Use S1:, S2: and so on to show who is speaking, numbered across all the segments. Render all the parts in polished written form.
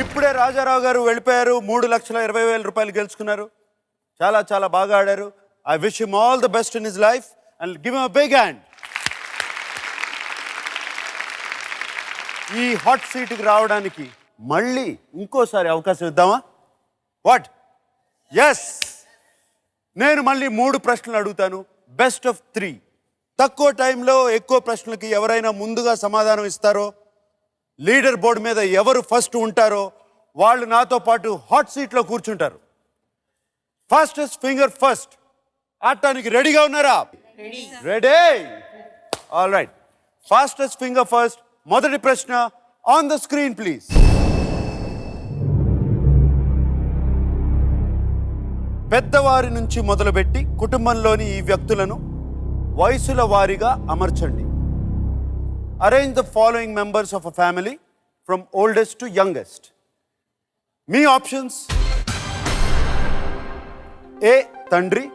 S1: ఇప్పుడే రాజారావు గారు వెళ్ళిపోయారు. 3,20,000 రూపాయలు గెలుచుకున్నారు. చాలా చాలా బాగా ఆడారు. I wish him all the best in his life and give him a big hand. ఈ హాట్ సీట్కి రావడానికి మళ్ళీ ఇంకోసారి అవకాశం ఇద్దామా? వాట్? ఎస్, నేను మళ్ళీ 3 ప్రశ్నలు అడుగుతాను. Best of 3. తక్కువ టైంలో ఎక్కువ ప్రశ్నలకి ఎవరైనా ముందుగా సమాధానం ఇస్తారో, లీడర్ బోర్డు మీద ఎవరు ఫస్ట్ ఉంటారో వాళ్ళు నాతో పాటు హాట్ సీట్లో కూర్చుంటారు. Fastest finger first. ఆడటానికి రెడీగా ఉన్నారా? Ready? All right. Fastest finger first. మొదటి ప్రశ్న ఆన్ ద స్క్రీన్ ప్లీజ్. పెద్దవారి నుంచి మొదలుపెట్టి కుటుంబంలోని ఈ వ్యక్తులను వయసుల వారీగా అమర్చండి. Arrange the following members of a family from oldest to youngest. మీ ఆప్షన్స్: ఏ తండ్రి,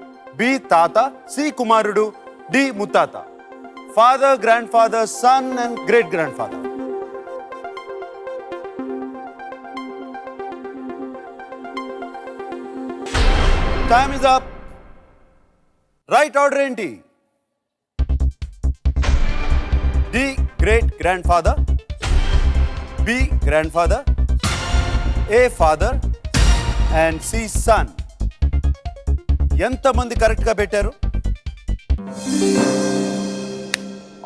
S1: బి తాత, సి కుమారుడు, డి ముత్తాత. Father, grandfather, son and great grandfather. Time is up. Right order ఏంటి? D great grandfather, B grandfather, A father and C son. ఎంతమంది కరెక్ట్గా పెట్టారు?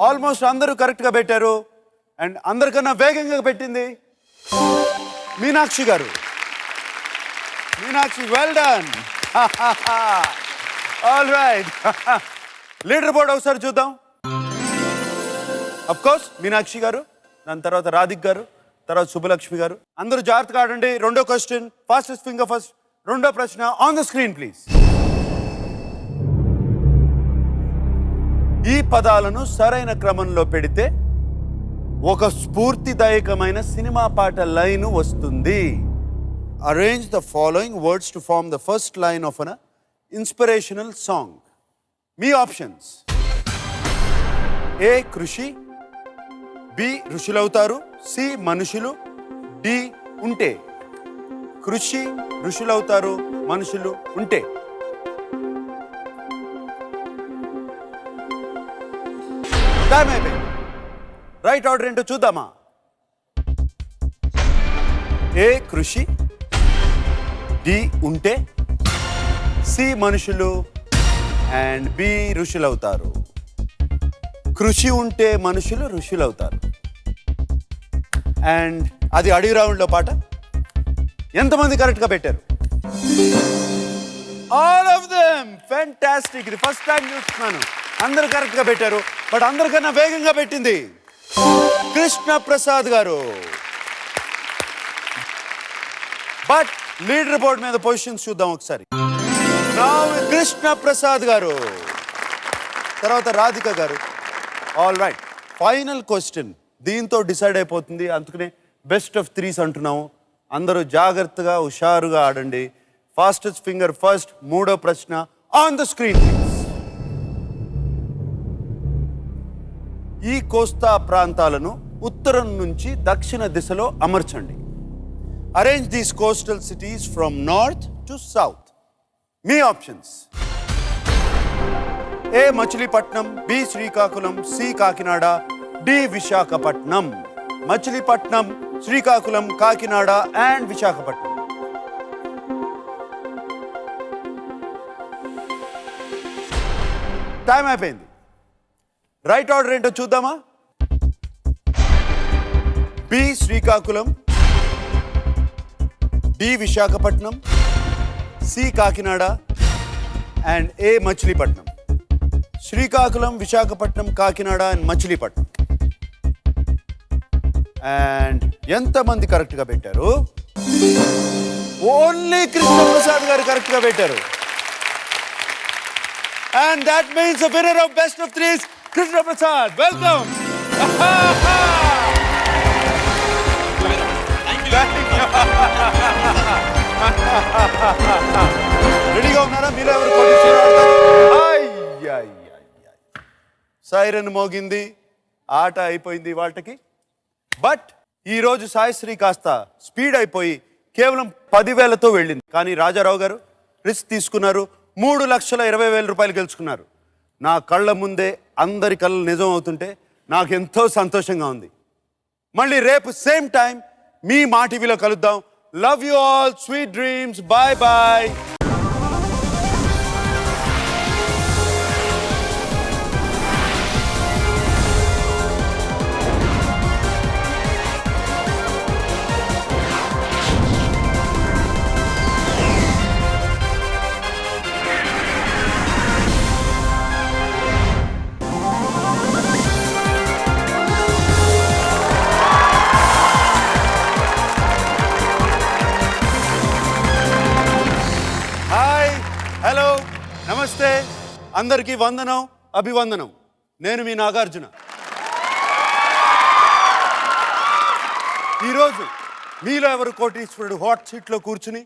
S1: Almost అందరూ కరెక్ట్గా పెట్టారు. అండ్ అందరికన్నా వేగంగా పెట్టింది మీనాక్షి గారు. Meenakshi, well done. All right. Leader board ఒకసారి చూద్దాం. అఫ్ కోర్స్ మీనాక్షి గారు, దాని తర్వాత రాధిక్ గారు, తర్వాత శుభలక్ష్మి గారు. అందరూ జాగ్రత్తగా ఆడండి. రెండో క్వశ్చన్, ఫాస్టెస్ట్ ఫింగర్ ఫస్ట్. రెండో ప్రశ్న ఆన్ ద స్క్రీన్ ప్లీజ్. ఈ పదాలను సరైన క్రమంలో పెడితే ఒక స్ఫూర్తిదాయకమైన సినిమా పాట లైన్ వస్తుంది. Arrange the following words to form the first line of an inspirational song. మీ ఆప్షన్స్: ఏ కృషి, బి ఋషులవుతారు, సి మనుషులు, డి ఉంటే. కృషి, ఋషులవుతారు, మనుషులు ఉంటే. టైం అయిపోయింది. రైట్ ఆర్డర్ ఏంటో చూద్దామా? ఏ కృషి, డి ఉంటే, సి మనుషులు అండ్ బి ఋషులవుతారు. కృషి ఉంటే మనుషులు ఋషులవుతారు. అండ్ అది అడిగి రౌండ్లో పాట. ఎంతమంది కరెక్ట్గా పెట్టారు? All of them. ఫ్యాంటాస్టిక్. ఇది ఫస్ట్ టైం చూస్తున్నాను. అందరూ కరెక్ట్గా పెట్టారు. బట్ అందరికన్నా వేగంగా పెట్టింది కృష్ణ ప్రసాద్ గారు. బట్ లీడర్ బోర్డ్ మీద పొజిషన్స్ చూద్దాం ఒకసారి. కృష్ణ ప్రసాద్ గారు, తర్వాత రాధిక గారు. All right. ఫైనల్ క్వశ్చన్ దీంతో డిసైడ్ అయిపోతుంది. అందుకనే బెస్ట్ ఆఫ్ 3s అంటున్నాము. అందరూ జాగ్రత్తగా హుషారుగా ఆడండి. Fastest finger first. మూడో ప్రశ్న ఆన్ ద స్క్రీన్. ఈ కోస్తా ప్రాంతాలను ఉత్తరం నుంచి దక్షిణ దిశలో అమర్చండి. Arrange these coastal cities from north to south. మీ options: A Machilipatnam, B Srikakulam, C Kakinada, D Visakhapatnam. Machilipatnam, Srikakulam, Kakinada and Visakhapatnam. Time అయిపోయింది. రైట్ ఆర్డర్ ఏంటో చూద్దామా? B Srikakulam, D Visakhapatnam, C Kakinada and A Machilipatnam. Srikakulam, Visakhapatnam, Kakinada and Machilipatnam. And ఎంతమంది కరెక్ట్గా పెట్టారు? ఓన్లీ కృష్ణ ప్రసాద్ గారు కరెక్ట్గా పెట్టారు. And that means the winner of best of 3s, Krishna Prasad. Welcome. రెడీగా ఉన్నారా? మీరు ఎవరు సైరన్ మోగింది, ఆట అయిపోయింది వాళ్ళకి. బట్ ఈరోజు సాయిశ్రీ కాస్త స్పీడ్ అయిపోయి కేవలం 10,000తో వెళ్ళింది. కానీ రాజారావు గారు రిస్క్ తీసుకున్నారు, 3,20,000 రూపాయలు గెలుచుకున్నారు. నా కళ్ళ ముందే అందరి కళ్ళు నిజం అవుతుంటే నాకు ఎంతో సంతోషంగా ఉంది. మళ్ళీ రేపు సేమ్ టైం మీ మా టీవీలో కలుద్దాం. Love you all, sweet dreams, bye bye. Hello, నమస్తే, అందరికీ వందనం, అభివందనం. నేను మీ నాగార్జున. ఈరోజు మీలో ఎవరు కోటీశ్వరుడు హాట్ సీట్లో కూర్చుని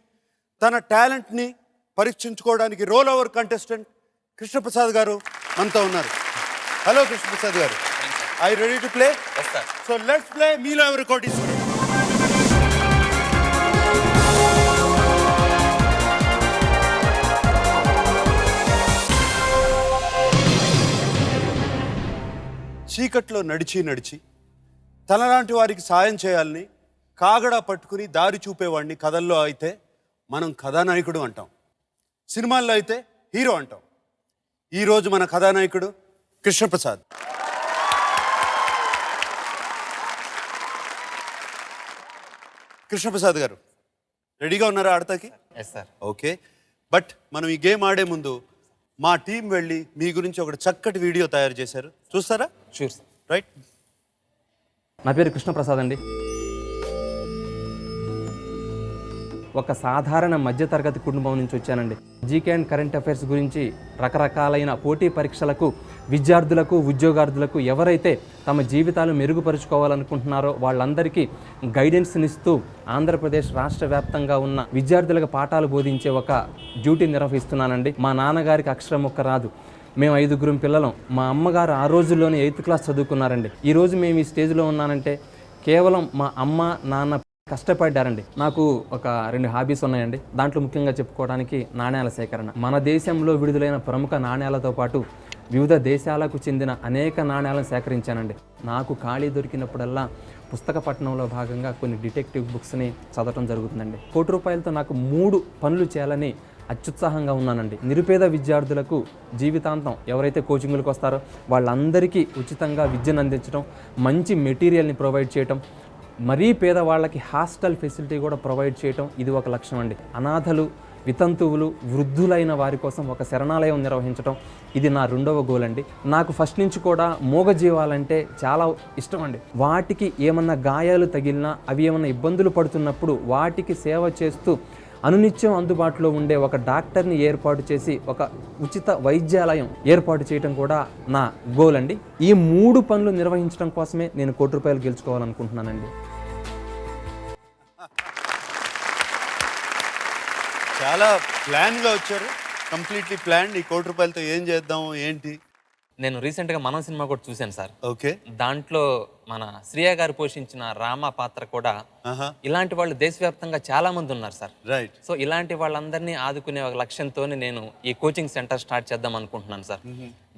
S1: తన టాలెంట్ని పరీక్షించుకోవడానికి రోల్ ఓవర్ కంటెస్టెంట్ కృష్ణప్రసాద్ గారు మనతో ఉన్నారు. హలో కృష్ణప్రసాద్ గారు, I ready to play? So let's play మీలో ఎవరు కోటీశ్వరుడు. చీకట్లో నడిచి నడిచి తనలాంటి వారికి సాయం చేయాలని కాగడా పట్టుకుని దారి చూపేవాడిని కథల్లో అయితే మనం కథానాయకుడు అంటాం, సినిమాల్లో అయితే హీరో అంటాం. ఈరోజు మన కథానాయకుడు కృష్ణప్రసాద్. కృష్ణప్రసాద్ గారు రెడీగా ఉన్నారా ఆడతాకి? ఓకే, బట్ మనం ఈ గేమ్ ఆడే ముందు మా టీం వెళ్ళి మీ గురించి ఒక చక్కటి వీడియో తయారు చేశారు, చూస్తారా?
S2: Sure sir.
S1: రైట్.
S2: నా పేరు కృష్ణప్రసాద్ అండి. ఒక సాధారణ మధ్యతరగతి కుటుంబం నుంచి వచ్చానండి. జీకే అండ్ కరెంట్ అఫైర్స్ గురించి రకరకాలైన పోటీ పరీక్షలకు విద్యార్థులకు ఉద్యోగార్థులకు ఎవరైతే తమ జీవితాలు మెరుగుపరుచుకోవాలనుకుంటున్నారో వాళ్ళందరికీ గైడెన్స్నిస్తూ ఆంధ్రప్రదేశ్ రాష్ట్ర వ్యాప్తంగా ఉన్న విద్యార్థులకు పాఠాలు బోధించే ఒక డ్యూటీ నిర్వహిస్తున్నానండి. మా నాన్నగారికి అక్షరం ఒక్క రాదు. మేము 5గురం పిల్లలం. మా అమ్మగారు ఆ రోజుల్లోనే 8th క్లాస్ చదువుకున్నారండి. ఈరోజు మేము ఈ స్టేజ్లో ఉన్నానంటే కేవలం మా అమ్మ నాన్న కష్టపడ్డారండి. నాకు ఒక 2 హాబీస్ ఉన్నాయండి. దాంట్లో ముఖ్యంగా చెప్పుకోవడానికి నాణ్యాల సేకరణ. మన దేశంలో విడుదలైన ప్రముఖ నాణ్యాలతో పాటు వివిధ దేశాలకు చెందిన అనేక నాణ్యాలను సేకరించానండి. నాకు ఖాళీ దొరికినప్పుడల్లా పుస్తక పఠనంలో భాగంగా కొన్ని డిటెక్టివ్ బుక్స్ని చదవటం జరుగుతుందండి. ₹1 నాకు 3 పనులు చేయాలని అత్యుత్సాహంగా ఉన్నానండి. నిరుపేద విద్యార్థులకు జీవితాంతం ఎవరైతే కోచింగ్లకు వస్తారో వాళ్ళందరికీ ఉచితంగా విద్యను అందించడం, మంచి మెటీరియల్ని ప్రొవైడ్ చేయటం, మరీ పేదవాళ్ళకి హాస్టల్ ఫెసిలిటీ కూడా ప్రొవైడ్ చేయటం, ఇది ఒక లక్ష్యం అండి. అనాథలు, వితంతువులు, వృద్ధులైన వారి కోసం ఒక శరణాలయం నిర్వహించడం, ఇది నా 2వ గోల్ అండి. నాకు ఫస్ట్ నుంచి కూడా మూగజీవాలంటే చాలా ఇష్టం అండి. వాటికి ఏమన్నా గాయాలు తగిలినా, అవి ఏమన్నా ఇబ్బందులు పడుతున్నప్పుడు వాటికి సేవ చేస్తూ అనునిత్యం అందుబాటులో ఉండే ఒక డాక్టర్ని ఏర్పాటు చేసి ఒక ఉచిత వైద్యాలయం ఏర్పాటు చేయడం కూడా నా గోల్ అండి. ఈ 3 పనులు నిర్వహించడం కోసమే నేను ₹1 గెలుచుకోవాలనుకుంటున్నానండి.
S1: చాలా ప్లాన్గా వచ్చారు, కంప్లీట్లీ ప్లాన్. ఈ ₹1 ఏం చేద్దాం ఏంటి?
S2: నేను రీసెంట్గా మనం సినిమా కూడా చూశాను సార్.
S1: ఓకే.
S2: దాంట్లో మన శ్రీయ గారు పోషించిన రామ పాత్ర కూడా ఇలాంటి వాళ్ళు దేశవ్యాప్తంగా చాలా మంది ఉన్నారు సార్.
S1: రైట్.
S2: సో ఇలాంటి వాళ్ళందరినీ ఆదుకునే ఒక లక్ష్యంతోనే నేను ఈ కోచింగ్ సెంటర్ స్టార్ట్ చేద్దాం అనుకుంటున్నాను సార్.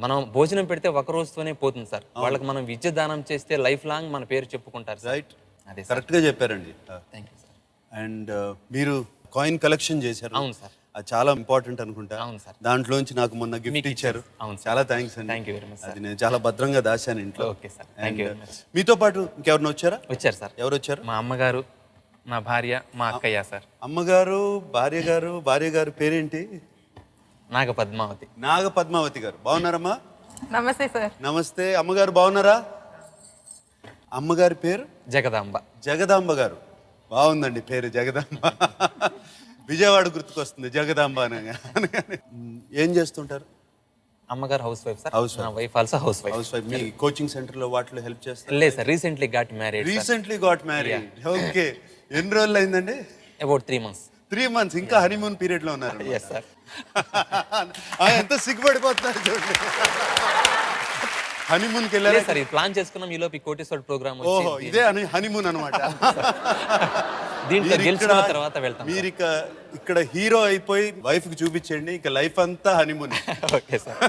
S2: మనం భోజనం పెడితే ఒక రోజుతోనే పోతుంది సార్. వాళ్ళకి మనం విద్య దానం చేస్తే లైఫ్ లాంగ్ మన పేరు చెప్పుకుంటారు.
S1: రైట్,
S2: అదే
S1: కరెక్ట్గా చెప్పారండి.
S2: Thank you sir.
S1: అండ్ మీరు కాయిన్ కలెక్షన్ చేశారు.
S2: అవును సార్.
S1: అది చాలా ఇంపార్టెంట్ అనుకుంటా.
S2: అవును సార్.
S1: దాంట్లోంచి నాకు మొన్న గిఫ్ట్ ఇచ్చారు.
S2: అవును,
S1: చాలా థ్యాంక్స్ అండి.
S2: Thank you very much.
S1: అది నేను చాలా భద్రంగా దాచాను ఇంట్లో.
S2: Okay sir, thank you very much.
S1: మీతో పాటు ఇంకెవరిని వచ్చారా?
S2: వచ్చారు సార్.
S1: ఎవరు వచ్చారు?
S2: మా అమ్మగారు, మా భార్య, మా అక్కయ్య సార్.
S1: అమ్మగారు, భార్య గారు పేరేంటి?
S2: నాగ పద్మావతి.
S1: నాగ పద్మావతి గారు. బాగున్నారమ్మా?
S3: నమస్తే సార్.
S1: నమస్తే. అమ్మగారు బాగున్నారా? అమ్మగారి పేరు
S2: జగదాంబ.
S1: జగదాంబ గారు. బాగుందండి పేరు, జగదాంబ. విజయవాడ గుర్తుకొస్తుంది జగదాంబ అనగానే. ఏం చేస్తుంటారు?
S2: అమ్మగారు హౌస్ వైఫ్ సార్.
S1: హౌస్
S2: నా wife also housewife.
S1: Housewife. మీ కోచింగ్ సెంటర్ లో వాటిలో హెల్ప్ చేస్తారు?
S2: లేదు sir, recently got married.
S1: Recently got married. Okay. ఎన్ని రోజులు అయిందండి?
S2: About 3 months.
S1: 3 months. ఇంకా హనీమూన్ పీరియడ్ లో ఉన్నారు.
S2: Yes sir.
S1: ఎంత సిగ్గుపడిపోతున్నారు చూడండి. హనీమూన్కి వెళ్ళారా?
S2: లేదు సార్, ఇది ప్లాన్ చేసుకున్నాం, ఈలోపు ఈ కోటేశ్వర ప్రోగ్రామ్
S1: ఓహో, ఇదే హనీమూన్ అనమాట.
S2: దీంట్లో గెలుచుకున్న తర్వాత వెళ్తాం.
S1: మీరు ఇక్కడ హీరో అయిపోయి వైఫ్ కి చూపించండి, ఇక లైఫ్ అంతా హనీమూన్.
S2: Okay sir.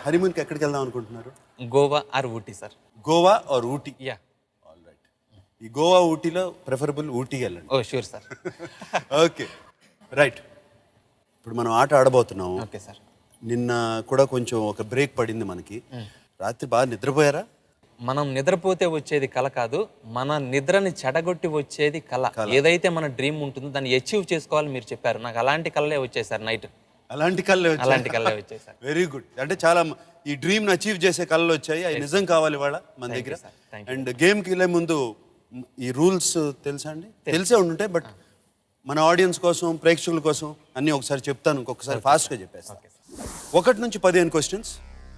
S1: హనీమూన్కి ఎక్కడికి వెళ్దాం అనుకుంటున్నారు?
S2: Goa or Ooty sir.
S1: Goa or Ooty?
S2: Yeah.
S1: All right. ఈ గోవా ఊటీలో ప్రిఫరబుల్ ఊటీ వెళ్ళండి.
S2: Oh sure sir.
S1: Okay right. ఇప్పుడు మనం ఆట ఆడబోతున్నాం.
S2: Okay sir.
S1: నిన్న కూడా కొంచెం ఒక బ్రేక్ పడింది మనకి. రాత్రి బాగా నిద్రపోయారా?
S2: మనం నిద్రపోతే వచ్చేది కల కాదు, మన నిద్రని చెడగొట్టి వచ్చేది కళ. ఏదైతే మన డ్రీమ్ ఉంటుందో దాన్ని అచీవ్ చేసుకోవాలి మీరు చెప్పారు. నాకు అలాంటి కళ్ళే వచ్చాయి సార్ నైట్.
S1: అలాంటి కళ్ళే
S2: వచ్చాయి సార్.
S1: Very good. అంటే చాలా ఈ డ్రీమ్ ని అచీవ్ చేసే కళ్ళు వచ్చాయి. అవి నిజం కావాలి వాళ్ళ మన దగ్గర. అండ్ గేమ్ కి వెళ్ళే ముందు ఈ రూల్స్ తెలుసా అండి? తెలిసే ఉంటే, బట్ మన ఆడియన్స్ కోసం, ప్రేక్షకుల కోసం అన్నీ ఒకసారి చెప్తాను. ఇంకొకసారి ఫాస్ట్గా చెప్పేస్తాను. 1 నుంచి 15 క్వశ్చన్స్,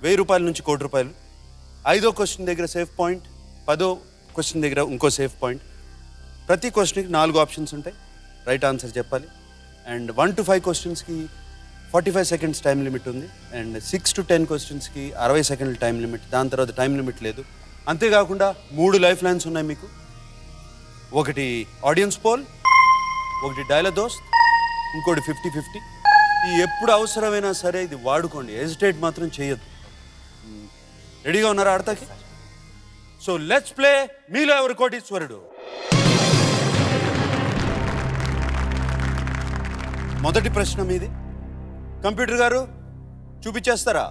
S1: 1000 రూపాయల నుంచి ₹1 కోటి. 5వ క్వశ్చన్ దగ్గర సేఫ్ పాయింట్, 10వ క్వశ్చన్ దగ్గర ఇంకో సేఫ్ పాయింట్. ప్రతి క్వశ్చన్కి 4 ఆప్షన్స్ ఉంటాయి, రైట్ ఆన్సర్ చెప్పాలి. అండ్ 1 to 5 క్వశ్చన్స్కి 45 సెకండ్స్ టైం లిమిట్ ఉంది. అండ్ 6 to 10 క్వశ్చన్స్కి 60 సెకండ్ల టైం లిమిట్. దాని తర్వాత టైం లిమిట్ లేదు. అంతేకాకుండా 3 లైఫ్ లైన్స్ ఉన్నాయి మీకు. ఒకటి ఆడియన్స్ పోల్, ఒకటి డైలాగ్ దోస్త్, ఇంకోటి 50-50. ఈ ఎప్పుడు అవసరమైనా సరే ఇది వాడుకోండి, హెజిటేట్ మాత్రం చేయొద్దు. రెడీగా ఉన్నారా ఆడతాకి? సో లెట్స్ ప్లే మీలో ఎవరు కోటీశ్వరుడు. మొదటి ప్రశ్న మీది. కంప్యూటర్ గారు చూపించేస్తారా?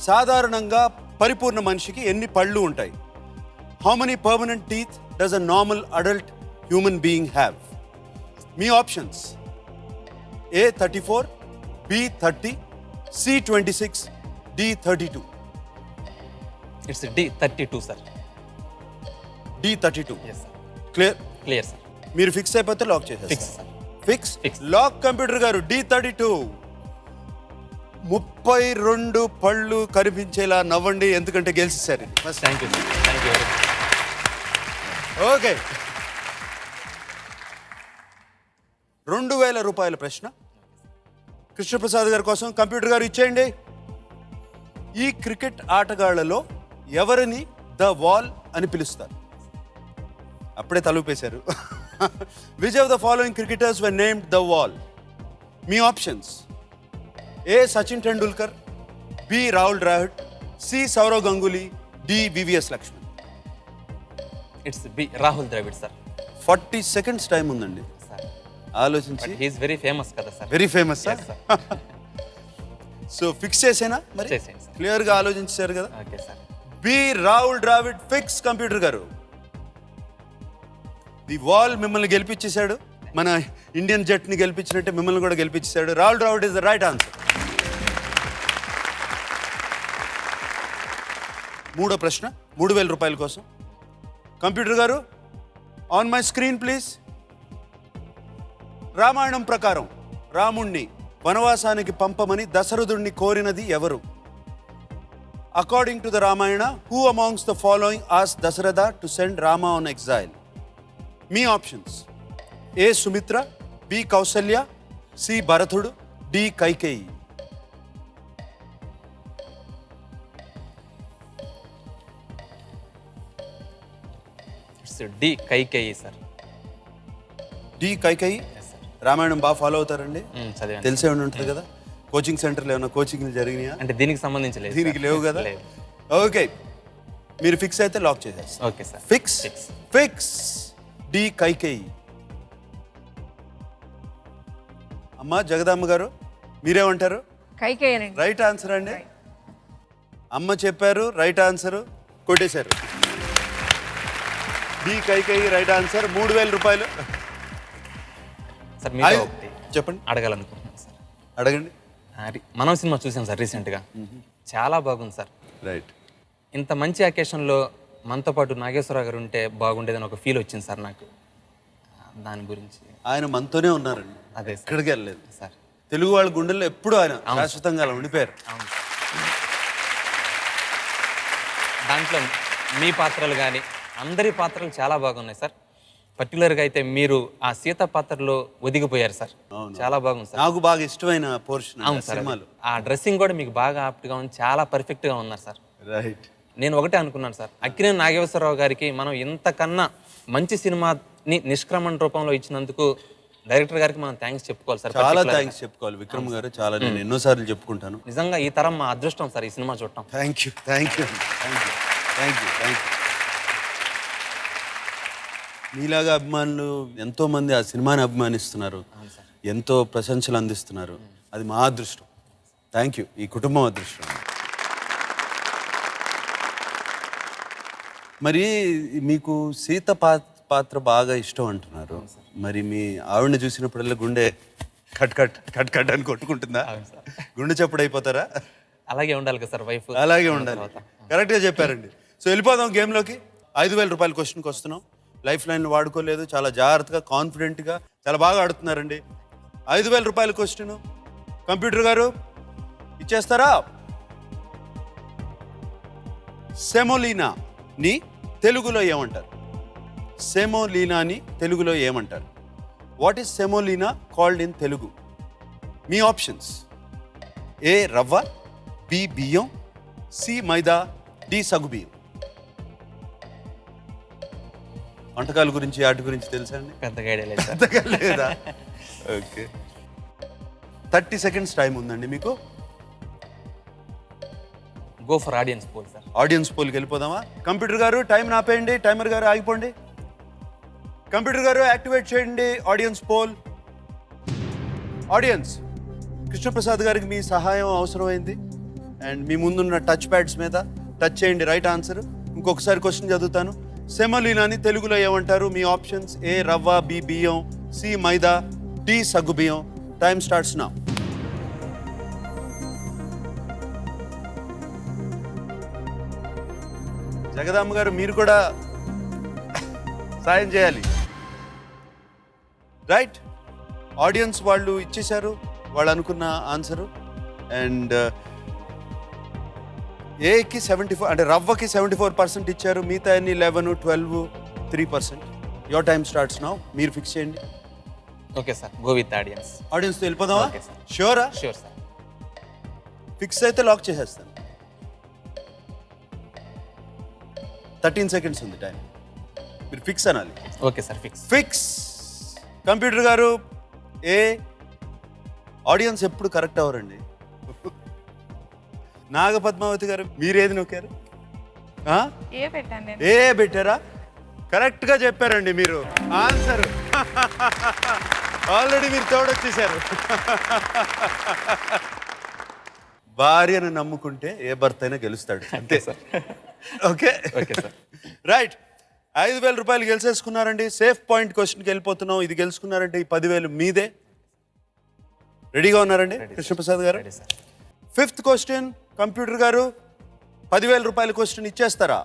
S1: సాధారణంగా పరిపూర్ణ మనిషికి ఎన్ని పళ్ళు ఉంటాయి? How many permanent teeth does a normal adult human being have? మీ options: A 34, B 30, C 26, D 32.
S2: It's D 32 sir.
S1: D 32.
S2: Yes sir.
S1: Clear
S2: sir.
S1: మీరు ఫిక్స్ అయిపోతే లాక్ చేసేస్తారు.
S2: Fix sir.
S1: Fix lock. Computer గారు D 32. 32 పళ్ళు కనిపించేలా నవ్వండి, ఎందుకంటే గెలిచేశారు.
S2: Thank you sir. Thank you.
S1: Okay, 2000 రూపాయల ప్రశ్న కృష్ణప్రసాద్ గారి కోసం. కంప్యూటర్ గారు ఇచ్చేయండి. ఈ క్రికెట్ ఆటగాళ్లలో ఎవరిని ద వాల్ అని పిలుస్తారు? అప్పుడే తలుపేశారు. Which of the following cricketers were named the wall? మీ options: A Sachin Tendulkar, B Rahul Dravid, C Sourav Ganguly, D VVS Laxman.
S2: It's B Rahul Dravid sir.
S1: 40 seconds time ఉందండి, ఆలోచించి.
S2: హి ఇస్ వెరీ ఫేమస్ కదా sir.
S1: Very famous sir. So fix చేసేనా మరి?
S2: చేసేయండి సార్.
S1: క్లియర్ గా ఆలోచించారు కదా.
S2: Okay sir.
S1: B Rahul Dravid fix. Computer గారు ది వాల్ మిమ్మల్ని గెలిపించేశాడు. మన ఇండియన్ జట్ ని గెలిపించినట్టే మిమ్మల్ని కూడా గెలిపించేశాడు. Rahul Dravid is the right answer. 3వ ప్రశ్న 3000 రూపాయల కోసం. కంప్యూటర్ గారు on my screen please. Ramayanam ప్రకారం రాముణ్ణి వనవాసానికి పంపమని దశరథుడిని కోరినది ఎవరు? According to the Ramayana, who amongst the following asked Dasharatha to send Rama on exile? మీ options: A Sumitra, B Kausalya, C Bharatudu, D Kaikeyi.
S2: It's D Kaikeyi sir.
S1: D Kaikeyi. Ramayanam బాగా ఫాలో అవుతారండి?
S2: చదివాను.
S1: తెలిసే ఉంటుంది కదా. కోచింగ్ సెంటర్లో ఏమైనా కోచింగ్లు జరిగినాయా?
S2: అంటే దీనికి సంబంధించి లేదు.
S1: దీనికి లేవు కదా. ఓకే, మీరు ఫిక్స్ అయితే లాక్ చేసేస్తారు.
S2: Okay sir.
S1: Fix. D Kaikeyi. అమ్మా జగదాంబ గారు మీరేమంటారు?
S3: కైకేయి.
S1: రైట్ ఆన్సర్ అండి. అమ్మ చెప్పారు, రైట్ ఆన్సర్ కొట్టేశారు. D Kaikeyi right answer. 3000 రూపాయలు.
S2: సార్ మీరు ఒకటి
S1: చెప్పండి.
S2: అడగాలనుకుంటున్నాను సార్.
S1: అడగండి.
S2: మనం సినిమా చూసాం సార్ రీసెంట్గా. చాలా బాగుంది సార్.
S1: రైట్.
S2: ఇంత మంచి అకేషన్లో మనతో పాటు నాగేశ్వరరావు గారు ఉంటే బాగుండేదని ఒక ఫీల్ వచ్చింది సార్ నాకు. దాని గురించి.
S1: ఆయన మనతోనే ఉన్నారండి,
S2: అదే
S1: ఎక్కడికి వెళ్ళలేదు
S2: సార్.
S1: తెలుగు వాళ్ళ గుండెల్లో ఎప్పుడు ఆయన శాశ్వతంగా అలా ఉండిపోయారు.
S2: దాంట్లో మీ పాత్రలు కానీ అందరి పాత్రలు చాలా బాగున్నాయి సార్. పర్టికులర్గా అయితే మీరు ఆ సీత పాత్రలో ఒదిగిపోయారు సార్. చాలా బాగుంది సార్.
S1: నాకు బాగా ఇష్టమైన పోర్షన్
S2: అవును సార్.
S1: సినిమాలో.
S2: ఆ డ్రెస్సింగ్ కూడా మీకు బాగా ఆప్ట్గా ఉంది, చాలా పర్ఫెక్ట్గా ఉన్నారు సార్.
S1: రైట్.
S2: నేను ఒకటే అనుకున్నాను సార్, అక్కినేని నాగేశ్వరరావు గారికి మనం ఇంతకన్నా మంచి సినిమాని నిష్క్రమణ రూపంలో ఇచ్చినందుకు డైరెక్టర్ గారికి మనం థ్యాంక్స్ చెప్పుకోవాలి సార్.
S1: చాలా థ్యాంక్స్ చెప్పుకోవాలి విక్రమ్ గారు, చాలా నేను ఎన్నోసార్లు చెప్పుకుంటాను.
S2: నిజంగా ఈ తరం మా అదృష్టం సార్ ఈ సినిమా చూడటం.
S1: Thank you, thank you, thank you, thank you, thank you. మీలాగా అభిమానులు ఎంతో మంది ఆ సినిమాని అభిమానిస్తున్నారు, ఎంతో ప్రశంసలు అందిస్తున్నారు. అది మా అదృష్టం. థ్యాంక్ యూ, ఈ కుటుంబం అదృష్టం. మరి మీకు సీత పాత్ర బాగా ఇష్టం అంటున్నారు. మరి మీ ఆవిడని చూసినప్పుడల్లా గుండె కట్ కట్ కట్ కట్ అని కొట్టుకుంటుందా? గుండె చప్పుడు అయిపోతారా?
S2: అలాగే ఉండాలి కదా సార్ వైఫ్.
S1: అలాగే ఉండాలి. కరెక్ట్గా చెప్పారండి. సో వెళ్ళిపోదాం గేమ్లోకి. 5,000 రూపాయల క్వశ్చన్కి వస్తున్నాం. లైఫ్ లైన్ వాడుకోలేదు, చాలా జాగ్రత్తగా కాన్ఫిడెంట్గా చాలా బాగా ఆడుతున్నారండి. 5,000 రూపాయల క్వశ్చన్ కంప్యూటర్ గారు ఇచ్చేస్తారా? సెమోలినాని తెలుగులో ఏమంటారు? సెమోలినాని తెలుగులో ఏమంటారు? What is semolina called in Telugu? మీ ఆప్షన్స్: ఏ రవ్వ, బి బియ్యం, సి మైదా, డి సగుబియ్యం. వంటకాల గురించి వాటి గురించి తెలుసా అండి?
S2: పెద్దగా ఐడియా లేదు సార్.
S1: పెద్దగా లేదా? ఓకే, 30 సెకండ్స్ టైం ఉందండి మీకు.
S2: Go for audience poll sir.
S1: Audience పోల్కి వెళ్ళిపోదామా? కంప్యూటర్ గారు టైం ఆపేయండి, టైమర్ గారు ఆగిపోండి. కంప్యూటర్ గారు యాక్టివేట్ చేయండి ఆడియన్స్ పోల్. ఆడియన్స్, కృష్ణప్రసాద్ గారికి మీ సహాయం అవసరమైంది. అండ్ మీ ముందున్న టచ్ ప్యాడ్స్ మీద టచ్ చేయండి రైట్ ఆన్సర్. ఇంకొకసారి క్వశ్చన్ చదువుతాను. సెమోలినాని తెలుగులో ఏమంటారు? మీ ఆప్షన్స్: ఏ రవ్వ, బి బియ్యం, సి మైదా, డి సగ్గుబియ్యం. Time starts now. జగదాంబ గారు మీరు కూడా సాయం చేయాలి. రైట్, ఆడియన్స్ వాళ్ళు ఇచ్చేశారు వాళ్ళు అనుకున్న ఆన్సరు. అండ్ ఏకి 74, అంటే రవ్వకి 74% ఇచ్చారు. మిగతా అన్ని 11, 12, 3%. Your time starts now. మీరు ఫిక్స్ చేయండి.
S2: Okay sir, go with audience.
S1: ఆడియన్స్తో వెళ్ళిపోదామా?
S2: Okay sir.
S1: షూరా?
S2: Sure sir.
S1: ఫిక్స్ అయితే లాక్ చేసేస్తాను. 13 సెకండ్స్ ఉంది టైం. మీరు ఫిక్స్ అనాలి.
S2: Okay sir, fix.
S1: Fix. Computer గారు ఏ. ఆడియన్స్ ఎప్పుడు కరెక్ట్ అవ్వరండి. నాగపద్మావతి గారు మీరేది నొక్కారు? ఏ పెట్టారా? కరెక్ట్గా చెప్పారండి మీరు ఆన్సర్. ఆల్రెడీ మీరు తోడొచ్చేసారు. భార్యను నమ్ముకుంటే ఏ భర్త అయినా గెలుస్తాడు. అంతే sir. Okay,
S2: okay sir.
S1: Right, 5,000 రూపాయలు గెలిచేసుకున్నారండి. సేఫ్ పాయింట్ క్వశ్చన్కి వెళ్ళిపోతున్నాం. ఇది గెలుచుకున్నారంటే ఈ 10,000 మీదే. రెడీగా ఉన్నారండి కృష్ణప్రసాద్ గారు? ఫిఫ్త్ క్వశ్చన్ కంప్యూటర్ గారు, 10,000 రూపాయల క్వశ్చన్ ఇచ్చేస్తారా?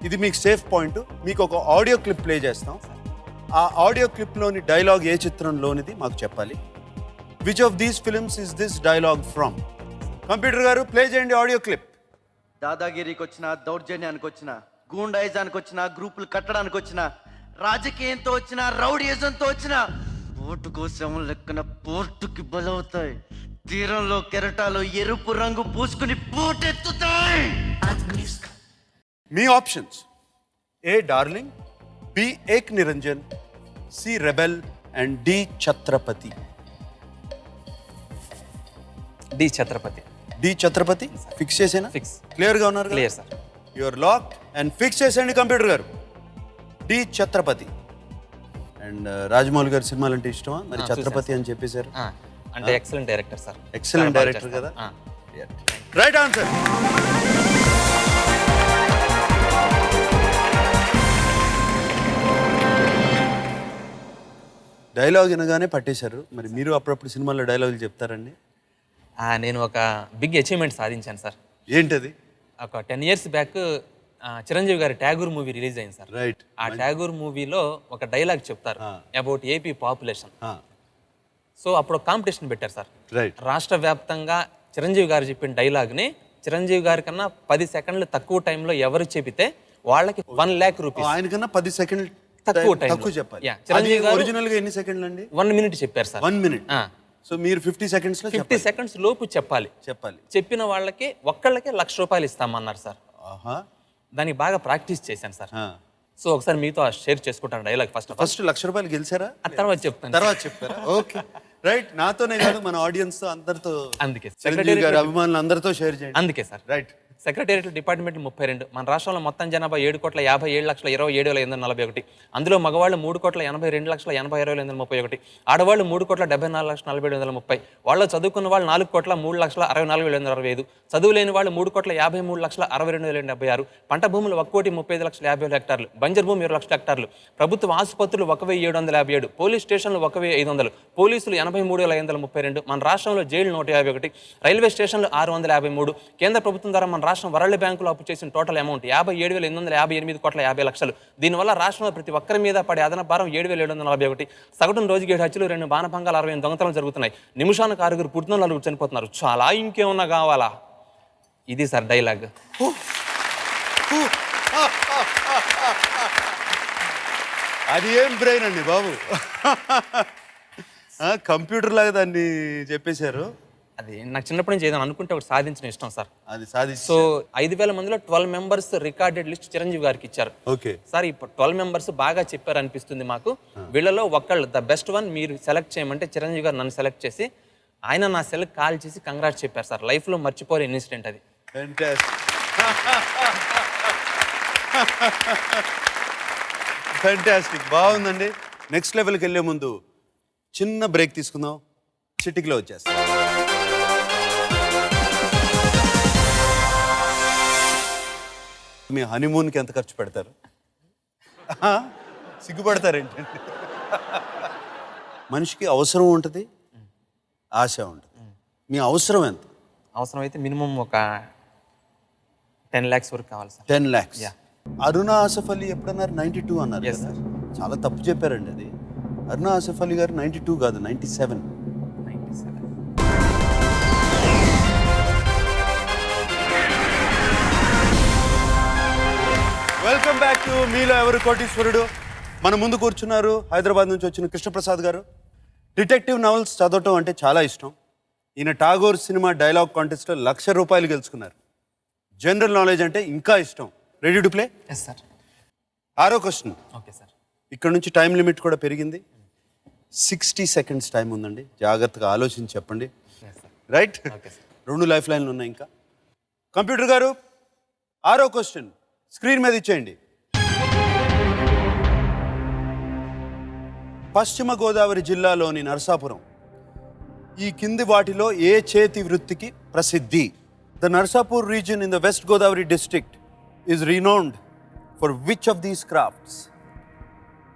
S1: ఇది మీకు సేఫ్ పాయింట్. మీకు ఒక ఆడియో క్లిప్ ప్లే చేస్తాం. ఆ ఆడియో క్లిప్లోని డైలాగ్ ఏ చిత్రంలోనిది మాకు చెప్పాలి. Which of these films is this dialogue from? Computer గారు ప్లే చేయండి ఆడియో క్లిప్.
S3: దాదాగిరికి వచ్చిన, దౌర్జన్యానికి వచ్చిన, గూండాయిజానికి వచ్చిన, గ్రూపులు కట్టడానికి వచ్చిన, రాజకీయంతో వచ్చిన, రౌడీయిజంతో వచ్చిన, పోటుకు శవం లెక్కన పోర్టుకి బలవుతాయి. తీరంలో కెరటాలు ఎరుపు రంగు పూసుకుని పోటెత్తుతాయి.
S1: మీ options: A Darling, B Ek Niranjan, C Rebel and D Chhatrapati.
S2: D Chhatrapati.
S1: D Chhatrapati fix చేసేనా?
S2: ఫిక్స్.
S1: క్లియర్గా ఉన్నారు?
S2: Clear sir.
S1: Your lock and fix చేసేయండి కంప్యూటర్ గారు. డి ఛత్రపతి. అండ్ రాజమౌళి గారి సినిమాలు అంటే ఇష్టమా? మరి ఛత్రపతి అని చెప్పేశారు.
S2: అంటే excellent director sir.
S1: Excellent director కదా. Right answer. డైలాగ్ వినగానే పట్టేశారు. మరి మీరు అప్పుడప్పుడు సినిమాల్లో డైలాగులు చెప్తారండి?
S2: నేను ఒక బిగ్ అచీవ్మెంట్ సాధించాను సార్.
S1: ఏంటది?
S2: ఒక 10 years బ్యాక్ చిరంజీవి గారి ట్యాగూర్ మూవీ రిలీజ్ అయింది సార్.
S1: రైట్.
S2: ఆ ట్యాగూర్ మూవీలో ఒక డైలాగ్ చెప్తారు అబౌట్ ఏపీ పాపులేషన్. సో అప్పుడు కాంపిటీషన్ పెట్టారు సార్.
S1: రైట్.
S2: రాష్ట్ర వ్యాప్తంగా చిరంజీవి గారు చెప్పిన డైలాగ్ని చిరంజీవి గారి కన్నా 10 సెకండ్లు తక్కువ టైంలో ఎవరు చెబితే వాళ్ళకి 1 lakh రూపీస్.
S1: ఆయనకన్నా 10 సెకండ్లు
S2: తక్కువ టైం
S1: తక్కువ చెప్పాలి.
S2: యా, చిరంజీవి గారు
S1: ఒరిజినల్ గా ఎన్ని సెకండ్లు అండి?
S2: 1 minute చెప్పారు సార్.
S1: 1 minute. సో మీరు 50 సెకండ్స్ లో
S2: 50 seconds లోపు చెప్పాలి. చెప్పిన వాళ్ళకి ఒక్కళ్ళకి ₹1,00,000 ఇస్తామన్నారు సార్.
S1: ఆహా,
S2: దానికి బాగా ప్రాక్టీస్ చేశాను సార్. సో ఒకసారి మీతో షేర్ చేసుకుంటాను డైలాగ్. ఫస్ట్
S1: ₹1,00,000 గెలిచారా?
S2: ఆ తర్వాత చెప్తాను.
S1: తర్వాత చెప్తారా? Okay right. నాతోనే కాదు, మన ఆడియన్స్ తో అందరితో,
S2: అందుకే
S1: చిరంజీవి గారి అభిమానులు అందరితో షేర్ చేయండి.
S2: అందుకే సార్.
S1: రైట్.
S2: Secretariat department 32. మన రాష్ట్రంలో మొత్తం జనాభా 7,57,27,27,841. అందులో మగవాళ్ళు 3,82,80,81. ఆడవాళ్ళు 3,74,47,130. వాళ్ళు చదువుకున్న వాళ్ళు 4,03,64,765. చదువు లేని వాళ్ళు 3,53,62,076. పంట భూములు 1,35,50,000 హెక్టార్లు. బంజర్ భూమి 20,00,000 హెక్టార్లు. ప్రభుత్వ ఆసుపత్రులు 1,757. పోలీస్ స్టేషన్లు 1,500. పోలీసులు 83,532. మన రాష్ట్రంలో జైలు 151. రైల్వే స్టేషన్లు 653. కేంద్ర ప్రభుత్వం ద్వారా మన రాష్ట్రం వరల్డ్ బ్యాంకులో అప్పు చేసిన టోటల్ అమౌంట్ 57,858,50,00,000. దీనివల్ల రాష్ట్రంలో ప్రతి ఒక్కరి మీద పడే అదన భారం 7,741. సగటున రోజుకి 7 హత్యలు, 2 బాణభంగాలు, 68 దొంగతనాలు జరుగుతున్నాయి. నిమిషానికి 6 పుట్టిన 4 చనిపోతున్నారు. చాలా ఇంకేమన్నా కావాలా? ఇది సార్ డైలాగ్.
S1: అది ఏం బ్రెయిన్ అండి బాబు, కంప్యూటర్ లాగా దాన్ని చెప్పేశారు.
S2: అది నాకు చిన్నప్పటి నుంచి ఏదైనా అనుకుంటే ఒకటి సాధించిన ఇష్టం సార్.
S1: అది సాధించి
S2: సో 5,000 మందిలో 12 members రికార్డెడ్ లిస్ట్ చిరంజీవి గారికి ఇచ్చారు.
S1: ఓకే
S2: సార్, ఇప్పుడు 12 members బాగా చెప్పారు అనిపిస్తుంది మాకు. వీళ్ళలో ఒకళ్ళు ద బెస్ట్ వన్ మీరు సెలెక్ట్ చేయమంటే చిరంజీవి గారు నన్ను సెలెక్ట్ చేసి ఆయన నా సెల్కి కాల్ చేసి కంగ్రాట్స్ చెప్పారు సార్. లైఫ్లో మర్చిపోలేని ఇన్సిడెంట్ అది.
S1: ఫ్యాంటాస్టిక్, బాగుందండి. నెక్స్ట్ లెవెల్కి వెళ్ళే ముందు చిన్న బ్రేక్ తీసుకుందాం. చిటికలో వచ్చేస్తాం. మీ హనీమూన్కి ఎంత ఖర్చు పెడతారు? సిగ్గుపడతారేంటండి? మనిషికి అవసరం ఉంటుంది, ఆశ ఉంటుంది. మీ అవసరం ఎంత?
S2: అవసరం అయితే మినిమం ఒక 10 lakhs వరకు కావాలి సార్.
S1: 10 lakhs. అరుణ ఆసఫ్ అలీ ఎప్పుడన్నారు? 92 అన్నారు.
S2: Yes, sir.
S1: చాలా తప్పు చెప్పారండి. అది అరుణ ఆసఫ్ అలీ గారు 92 కాదు, 97. వెల్కమ్ బ్యాక్ టు మీలో ఎవరు కోటీశ్వరుడు. మన ముందు కూర్చున్నారు హైదరాబాద్ నుంచి వచ్చిన కృష్ణప్రసాద్ గారు. డిటెక్టివ్ నవల్స్ చదవటం అంటే చాలా ఇష్టం. ఈయన టాగోర్ సినిమా డైలాగ్ కాంటెస్ట్లో ₹1,00,000 గెలుచుకున్నారు. జనరల్ నాలెడ్జ్ అంటే ఇంకా ఇష్టం. Ready to play?
S2: Yes sir.
S1: 6వ క్వశ్చన్.
S2: Okay sir.
S1: ఇక్కడ నుంచి టైం లిమిట్ కూడా పెరిగింది. 60 seconds టైం ఉందండి. జాగ్రత్తగా ఆలోచించి చెప్పండి. రైట్? 2 లైఫ్ లైన్లు ఉన్నాయి ఇంకా. కంప్యూటర్ గారు 6వ క్వశ్చన్ స్క్రీన్ మీద ఇచ్చేయండి. పశ్చిమ గోదావరి జిల్లాలోని నరసాపురం ఈ కింది వాటిలో ఏ చేతి వృత్తికి ప్రసిద్ధి? The Narsapur region in the west Godavari district is renowned for which of these crafts?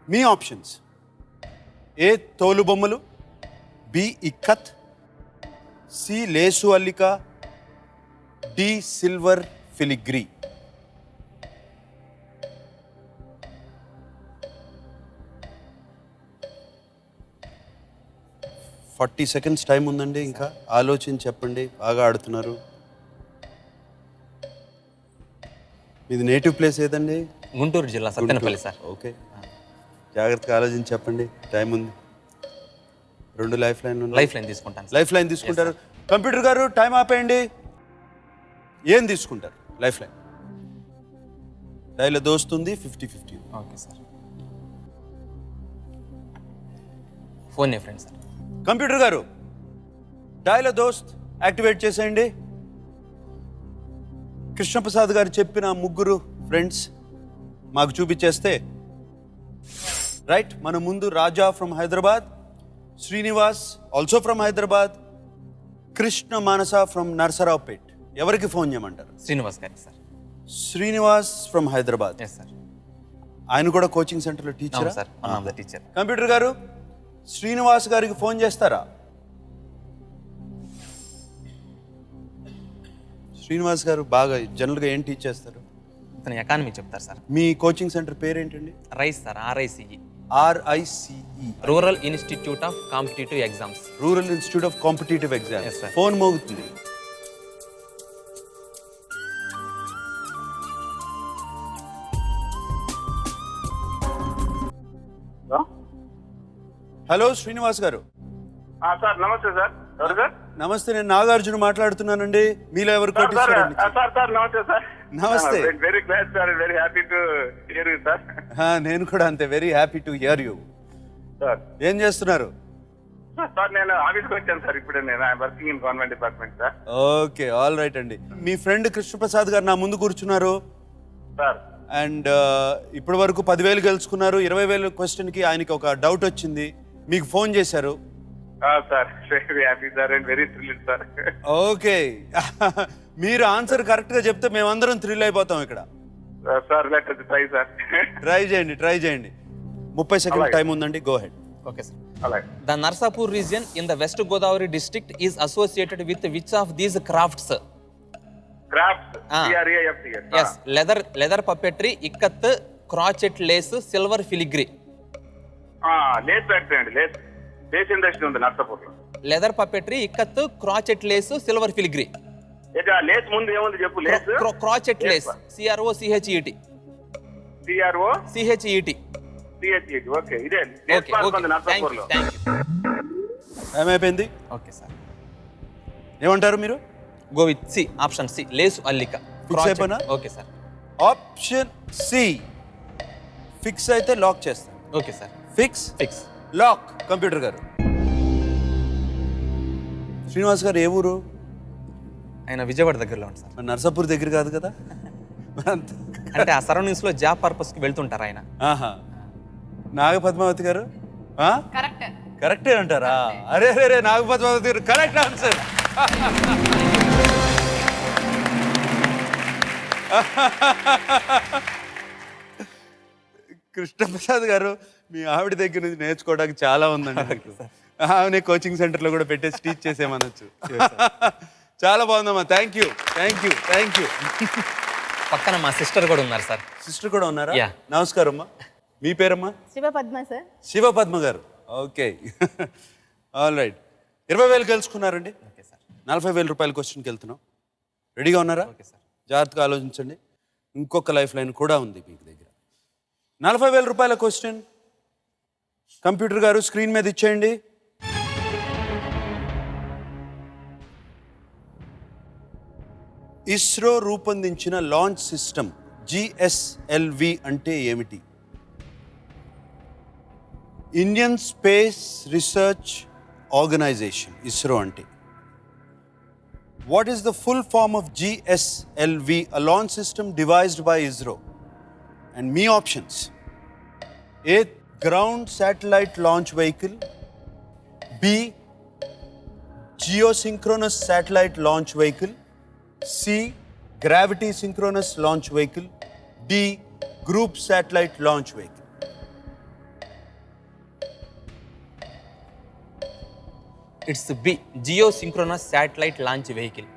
S1: మీ ఆప్షన్స్: ఏ తోలుబొమ్మలు, బి ఇక్కత్, సి లేసు అల్లిక, D silver filigree. 40 seconds time ఉందండి. ఇంకా ఆలోచించి చెప్పండి. బాగా ఆడుతున్నారు. మీది నేటివ్ ప్లేస్ ఏదండి?
S2: గుంటూరు జిల్లా సత్తెనపల్లి సార్.
S1: ఓకే, జాగ్రత్తగా ఆలోచించి చెప్పండి. టైం ఉంది. 2 లైఫ్ లైన్
S2: తీసుకుంటాను.
S1: లైఫ్ లైన్ తీసుకుంటారు. కంప్యూటర్ గారు టైం ఆపేయండి. ఏం తీసుకుంటారు లైఫ్ లైన్? డైల దోస్తుంది 50-50.
S2: Okay sir. Phone a friend sir.
S1: Computer గారు డైల దోస్త్ యాక్టివేట్ చేసేయండి. కృష్ణప్రసాద్ గారు చెప్పిన 3 ఫ్రెండ్స్ మాకు చూపించేస్తే రైట్. మన ముందు Raja from Hyderabad, Srinivas also from Hyderabad, Krishna Manasa from Narsaraopet. ఎవరికి ఫోన్ చేయమంటారు?
S2: శ్రీనివాస్ గారికి సార్.
S1: Srinivas from Hyderabad.
S2: Yes sir.
S1: ఆయన కూడా కోచింగ్ సెంటర్లో టీచర్
S2: సార్. టీచర్.
S1: కంప్యూటర్ గారు శ్రీనివాస్ గారికి ఫోన్ చేస్తారా? శ్రీనివాస్ గారు బాగా జనరల్గా ఏం టీచ్ చేస్తారు?
S2: అతను ఎకానమీ చెప్తారు సార్.
S1: మీ కోచింగ్ సెంటర్ పేరేంటండి?
S2: RICE sir. RICE.
S1: Rural
S2: institute of competitive exams.
S1: Rural institute of competitive exams.
S2: Yes, sir.
S1: Phone మోగుతుంది. హలో శ్రీనివాస్ గారు.
S4: సార్ నమస్తే సార్. ఎవరు సార్?
S1: నమస్తే, నేను నాగార్జున మాట్లాడుతున్నానండి. మీలో ఎవరు కోటీశ్వరుడు?
S4: సార్ నమస్తే సార్.
S1: నమస్తే.
S4: Very glad sir, very happy to hear you sir.
S1: నేను కూడా అంతే, very happy to hear you.
S4: Sir
S1: ఏం చేస్తున్నారు?
S4: సార్ నేను ఆఫీస్కి వచ్చాను సార్ ఇప్పుడే. నేను working in government department sir.
S1: Okay, all right అండి. మీ ఫ్రెండ్ కృష్ణప్రసాద్ గారు నా ముందు కూర్చున్నారు
S4: సార్
S1: అండ్ ఇప్పటి వరకు 10,000 గెలుచుకున్నారు. 20,000 క్వశ్చన్కి ఆయనకి ఒక డౌట్ వచ్చింది, మీకు ఫోన్ చేశారు.
S4: Sir very happy sir and very thrilled sir.
S1: Okay, మీరు ఆన్సర్ కరెక్ట్గా చెప్తే మేమందరం థ్రిల్ అయిపోతాం ఇక్కడ.
S4: Sir let us try sir.
S1: Try చేయండి. 30 సెకండ్ టైం ఉందండి, గో హెడ్.
S5: Okay, sir.
S4: అలాగే.
S5: The Narsapur region in the West Godavari district is associated with which of these crafts?
S4: Crafts CRAFT.
S5: Yes, leather puppetry, ikkat, crochet lace, silver filigree.
S4: Lace factory అండి. Lace industry ఉంది నర్సాపూర్లో.
S5: Leather puppetry, ikkat, crochet lace, silver filigree.
S4: Lace ముందు ఏముంది చెప్పు. Lace
S5: Crochet lace, CROCHET.
S4: CRO
S5: CHET.
S4: CHET. Okay, ఇదే lace
S5: Okay,
S4: park
S5: okay.
S4: ఉంది
S5: Thank you.
S4: నర్సాపూర్లో.
S5: Thank you.
S1: ఏమైపోయింది?
S5: Okay, sir.
S1: ఏమంటారు మీరు?
S5: Go with C. Option C. Lace allika.
S1: అయిపోయినా?
S5: Okay, sir.
S1: Option C fix అయితే లాక్ చేస్తాను.
S5: Okay, sir.
S1: Fix
S5: Fix.
S1: Lock. Computer గారు. శ్రీనివాస్ గారు ఏ ఊరు?
S5: ఆయన విజయవాడ దగ్గరలో ఉంది సార్.
S1: మరి నర్సాపూర్ దగ్గర కాదు కదా?
S5: అంటే ఆ సరౌండింగ్స్ లో జాబ్ పర్పస్ కి వెళ్తుంటారు ఆయన.
S1: ఆహా. నాగపద్మావతి గారు కరెక్టే అంటారా? అరే నాగపద్మావతి గారు కరెక్ట్ ఆన్సర్. కృష్ణప్రసాద్ గారు, మీ ఆవిడ దగ్గర నుంచి నేర్చుకోవడానికి చాలా ఉందండి మీకు. ఆమె కోచింగ్ సెంటర్లో కూడా పెట్టేసి టీచ్ చేసేమనొచ్చు. చాలా బాగుందమ్మా. Thank you.
S5: పక్కన మా సిస్టర్ కూడా ఉన్నారు సార్.
S1: సిస్టర్ కూడా ఉన్నారా?
S5: Yeah.
S1: నమస్కారం అమ్మా. మీ పేరమ్మా?
S6: శివపద్మ సార్.
S1: శివపద్మ గారు. Okay, all right. 20,000 గెలుచుకున్నారండి. 40,000 రూపాయల క్వశ్చన్కి వెళ్తున్నాం. రెడీగా ఉన్నారా? జాగ్రత్తగా ఆలోచించండి. ఇంకొక లైఫ్ లైన్ కూడా ఉంది మీకు దగ్గర. 40,000 రూపాయల క్వశ్చన్ కంప్యూటర్ గారు స్క్రీన్ మీద ఇచ్చేయండి. ఇస్రో రూపొందించిన లాంచ్ సిస్టమ్ GSLV అంటే ఏమిటి? Indian space research organisation ISRO అంటే. What is the full form of GSLV, a launch system devised by ISRO? And me options: A, ground satellite launch vehicle; B, geosynchronous satellite launch vehicle; C, gravity synchronous launch vehicle; D, group satellite launch vehicle.
S5: It's B. Geosynchronous satellite launch vehicle.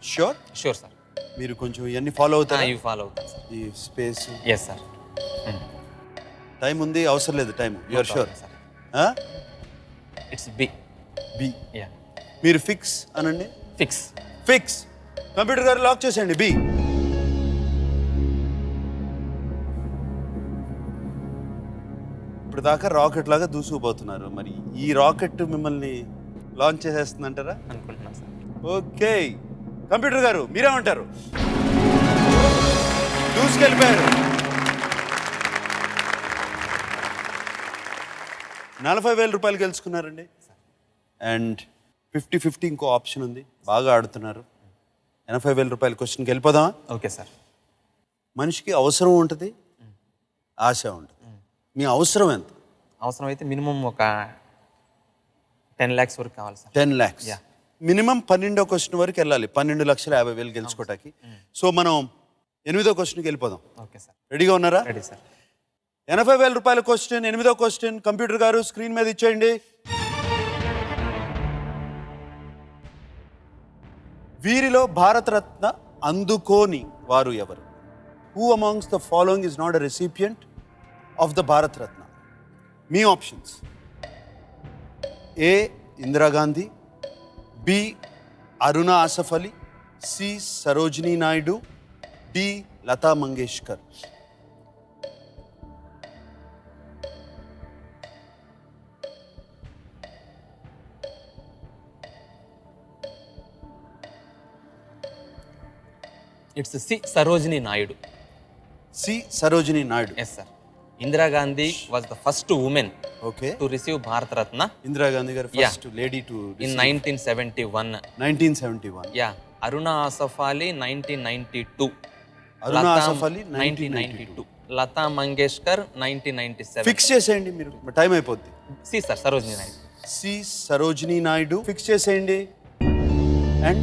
S1: Sure?
S5: Sure, sir.
S1: మీరు కొంచెం ఇవన్నీ follow అవుతారా?
S5: You follow that, sir.
S1: ఈ space
S5: Yes, sir.
S1: Time ఉంది, అవసరం లేదు time. You are
S5: No
S1: sure?
S5: problem, sir. It's B.
S1: B.
S5: Yeah.
S1: మీరు fix అనండి.
S5: Fix.
S1: ఫిక్స్. కంప్యూటర్ గారు లాక్ చేసేయండి. బి. ఇప్పుడు దాకా రాకెట్ లాగా దూసుకుపోతున్నారు. మరి ఈ రాకెట్ మిమ్మల్ని లాంచ్ చేసేస్తుందంటారా?
S5: అనుకుంటున్నాను సార్.
S1: ఓకే, కంప్యూటర్ గారు మీరేమంటారు? దూసుకెళ్ళిపోయారు. 40,000 రూపాయలు గెలుచుకున్నారండి. అండ్ 50-50 ఇంకో ఆప్షన్ ఉంది. బాగా ఆడుతున్నారు. 80,000 రూపాయల క్వశ్చన్కి వెళ్ళిపోదామా?
S5: Okay sir.
S1: మనిషికి అవసరం ఉంటుంది, ఆశ ఉంటుంది. మీ అవసరం ఎంత?
S5: అవసరం అయితే మినిమం ఒక 10 lakhs వరకు కావాలి సార్.
S1: 10 lakhs.
S5: Yeah.
S1: మినిమం 12వ క్వశ్చన్ వరకు వెళ్ళాలి. 12,50,000 గెలుచుకోవటానికి. సో మనం 8వ క్వశ్చన్కి వెళ్ళిపోదాం.
S5: Okay sir.
S1: రెడీగా ఉన్నారా?
S5: Ready sir.
S1: 80,000 రూపాయల క్వశ్చన్, 8వ క్వశ్చన్ కంప్యూటర్ గారు స్క్రీన్ మీద ఇచ్చేయండి. వీరిలో భారతరత్న అందుకోని వారు ఎవరు? Who amongst the following is not a recipient of the Bharat Ratna? మీ options: A, Indira Gandhi; B, Aruna Asaf Ali; C, Sarojini Naidu; D, Lata Mangeshkar.
S5: It's C. Sarojini Naidu.
S1: C Sarojini Naidu.
S5: Yes, sir. Indira Gandhi was the first woman
S1: okay.
S5: to receive Bharat Ratna
S1: Indira Gandhi garu first lady to
S5: in 1971.
S1: 1971.
S5: Yeah. Aruna Asaf Ali 1992.
S1: Aruna
S5: Lata-
S1: Asaf Ali
S5: 1992. Lata Mangeshkar 1997.
S1: Fix చేసేయండి, మీరు time అయిపోద్ది.
S5: C, sir. Sarojini Naidu.
S1: C Sarojini Naidu fix చేసేయండి. And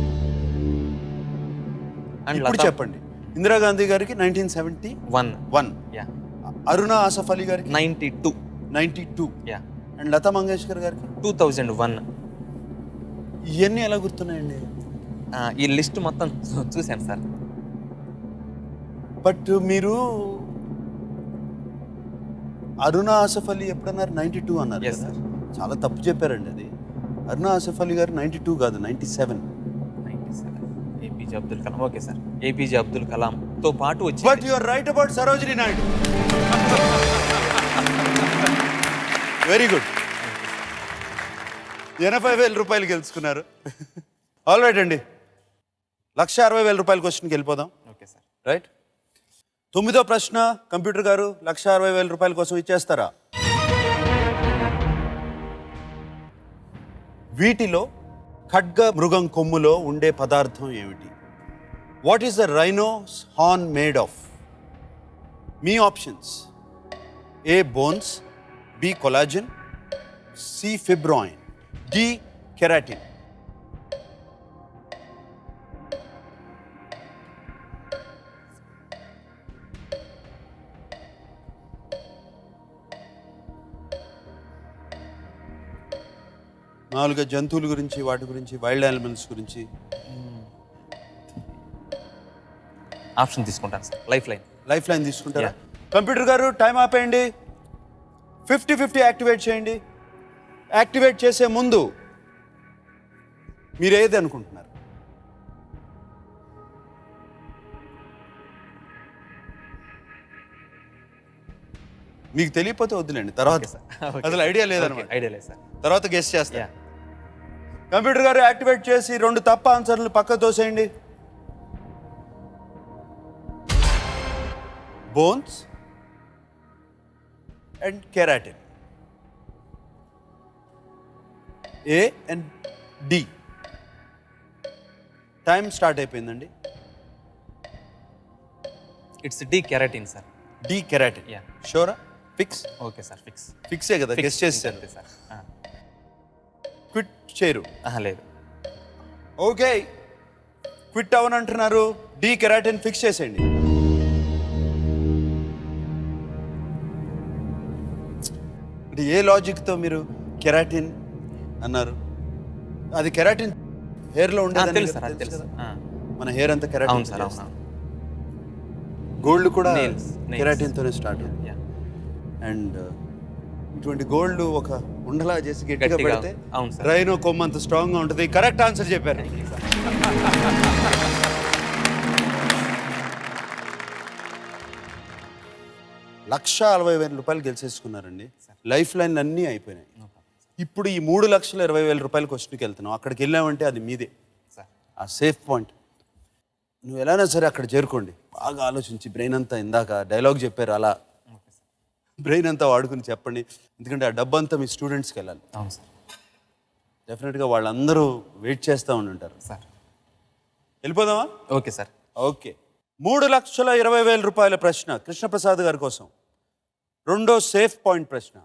S5: And
S1: ఇప్పుడు
S5: Lata
S1: చెప్పండి. ఇందిరాగాంధీ గారికి 1971,
S5: 1. Yeah.
S1: Aruna Asaf Ali గారికి
S5: 92.
S1: 92,
S5: Yeah.
S1: And Lata Mangeshkar గారికి
S5: 2001.
S1: ఇవన్నీ ఎలా గుర్తున్నాయండి?
S5: ఈ లిస్ట్ మొత్తం చూశాను సార్.
S1: బట్ మీరు అరుణా ఆసఫ్ అలీ ఎప్పుడన్నారు? 92 అన్నారు
S5: Yes,
S1: కదా.
S5: sir.
S1: చాలా తప్పు చెప్పారండి అది. అరుణా ఆసఫ్ అలీ గారు 92 కాదు, 97.
S5: 97. APJ Abdul Kalam. Okay sir. APJ Abdul Kalam తో పాటు వచ్చి
S1: but you are right about Sarojini Naidu. Very good. 80,000 రూపాయలు గెలుచుకున్నారు. ఆల్ రైట్ అండి, 1,60,000 రూపాయల క్వశ్చన్కి వెళ్ళిపోదాం.
S5: Okay sir.
S1: రైట్. 9వ ప్రశ్న కంప్యూటర్ గారు 1,60,000 రూపాయల కోసం ఇచ్చేస్తారా? వీటిలో ఖడ్గ మృగం కొమ్ములో ఉండే పదార్థం ఏమిటి? What is the rhino's horn made of? మీ options: A bones, B collagen, C fibroin, D keratin. నాలుగు జంతువుల గురించి, వాటి గురించి, వైల్డ్ యానిమల్స్ గురించి.
S5: ఆప్షన్ తీసుకుంటాను sir. Lifeline.
S1: Lifeline తీసుకుంటారా? కంప్యూటర్ గారు టైం ఆపేయండి. 50-50 యాక్టివేట్ చేయండి. యాక్టివేట్ చేసే ముందు మీరు ఏది అనుకుంటున్నారు? మీకు తెలియకపోతే వద్దులేండి, తర్వాత అసలు ఐడియా లేదన్నమాట.
S5: ఐడియా లేదు సార్.
S1: తర్వాత గెస్ట్ చేస్తా.
S5: Yeah.
S1: కంప్యూటర్ గారు యాక్టివేట్ చేసి 2 తప్ప ఆన్సర్లు పక్క తోసేయండి. Bones and keratin. A and D. Time start అయిపోయిందండి.
S5: It's D keratin sir.
S1: D keratin.
S5: Yeah.
S1: షూరా? ఫిక్స్?
S5: Okay sir. ఫిక్స్.
S1: ఫిక్సే కదా, గెస్ట్ చేస్తారు.
S5: సార్.
S1: క్విట్ చేయరు.
S5: లేదు.
S1: ఓకే, క్విట్ అవనంటున్నారు. డి కెరాటిన్ ఫిక్స్ చేసేయండి. అంటే ఏ లాజిక్తో మీరు కెరాటిన్ అన్నారు? అది కెరాటిన్ హెయిర్లో ఉండేది
S5: తెలుసు సార్. అది తెలుసు.
S1: మన హెయిర్ అంతా
S5: అవును
S1: కెరాటిన్.
S5: సార్. అవును.
S1: గోల్డ్ కూడా
S5: Nails.
S1: కెరాటిన్తోనే స్టార్ట్ అవుతుంది.
S5: Yeah.
S1: అండ్ ఇటువంటి గోల్డ్ ఒక ఉండలా చేసి గట్టిగా
S5: గట్టిగా,
S1: పెడితే
S5: అవును సార్.
S1: రైనో కొమ్మంత స్ట్రాంగ్గా ఉంటుంది. కరెక్ట్ ఆన్సర్ చెప్పారు. ₹1,60,000 గెలిచేసుకున్నారండి. లైఫ్ లైన్ అన్నీ అయిపోయినాయి. ఇప్పుడు ఈ 3,20,000 రూపాయల క్వశ్చన్కి వెళ్తున్నాం. అక్కడికి వెళ్ళామంటే అది మీదే,
S5: సార్.
S1: ఆ సేఫ్ పాయింట్. నువ్వు ఎలానో సరే అక్కడ చేరుకోండి. బాగా ఆలోచించి బ్రెయిన్ అంతా, ఇందాక డైలాగ్ చెప్పారు అలా బ్రెయిన్ అంతా వాడుకుని చెప్పండి. ఎందుకంటే ఆ డబ్బంతా మీ స్టూడెంట్స్కి వెళ్ళాలి.
S5: అవును సార్.
S1: డెఫినెట్గా వాళ్ళందరూ వెయిట్ చేస్తూ ఉండుంటారు.
S5: సార్.
S1: వెళ్ళిపోదామా?
S5: Okay sir.
S1: ఓకే. 3,20,000 రూపాయల ప్రశ్న కృష్ణప్రసాద్ గారి కోసం. రెండో సేఫ్ పాయింట్ ప్రశ్న.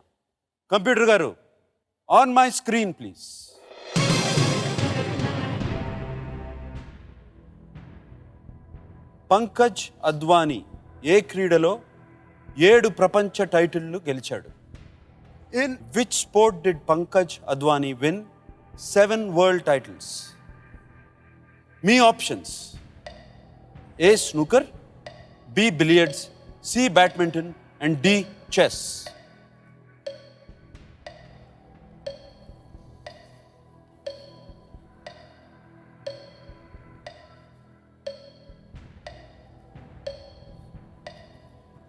S1: కంప్యూటర్ గారు, on my screen please. Pankaj Advani ఏ క్రీడలో 7 ప్రపంచ టైటిళ్లు గెలిచాడు? In which sport did Pankaj Advani win 7 world titles? మీ options: A snooker, B billiards, C badminton and D chess.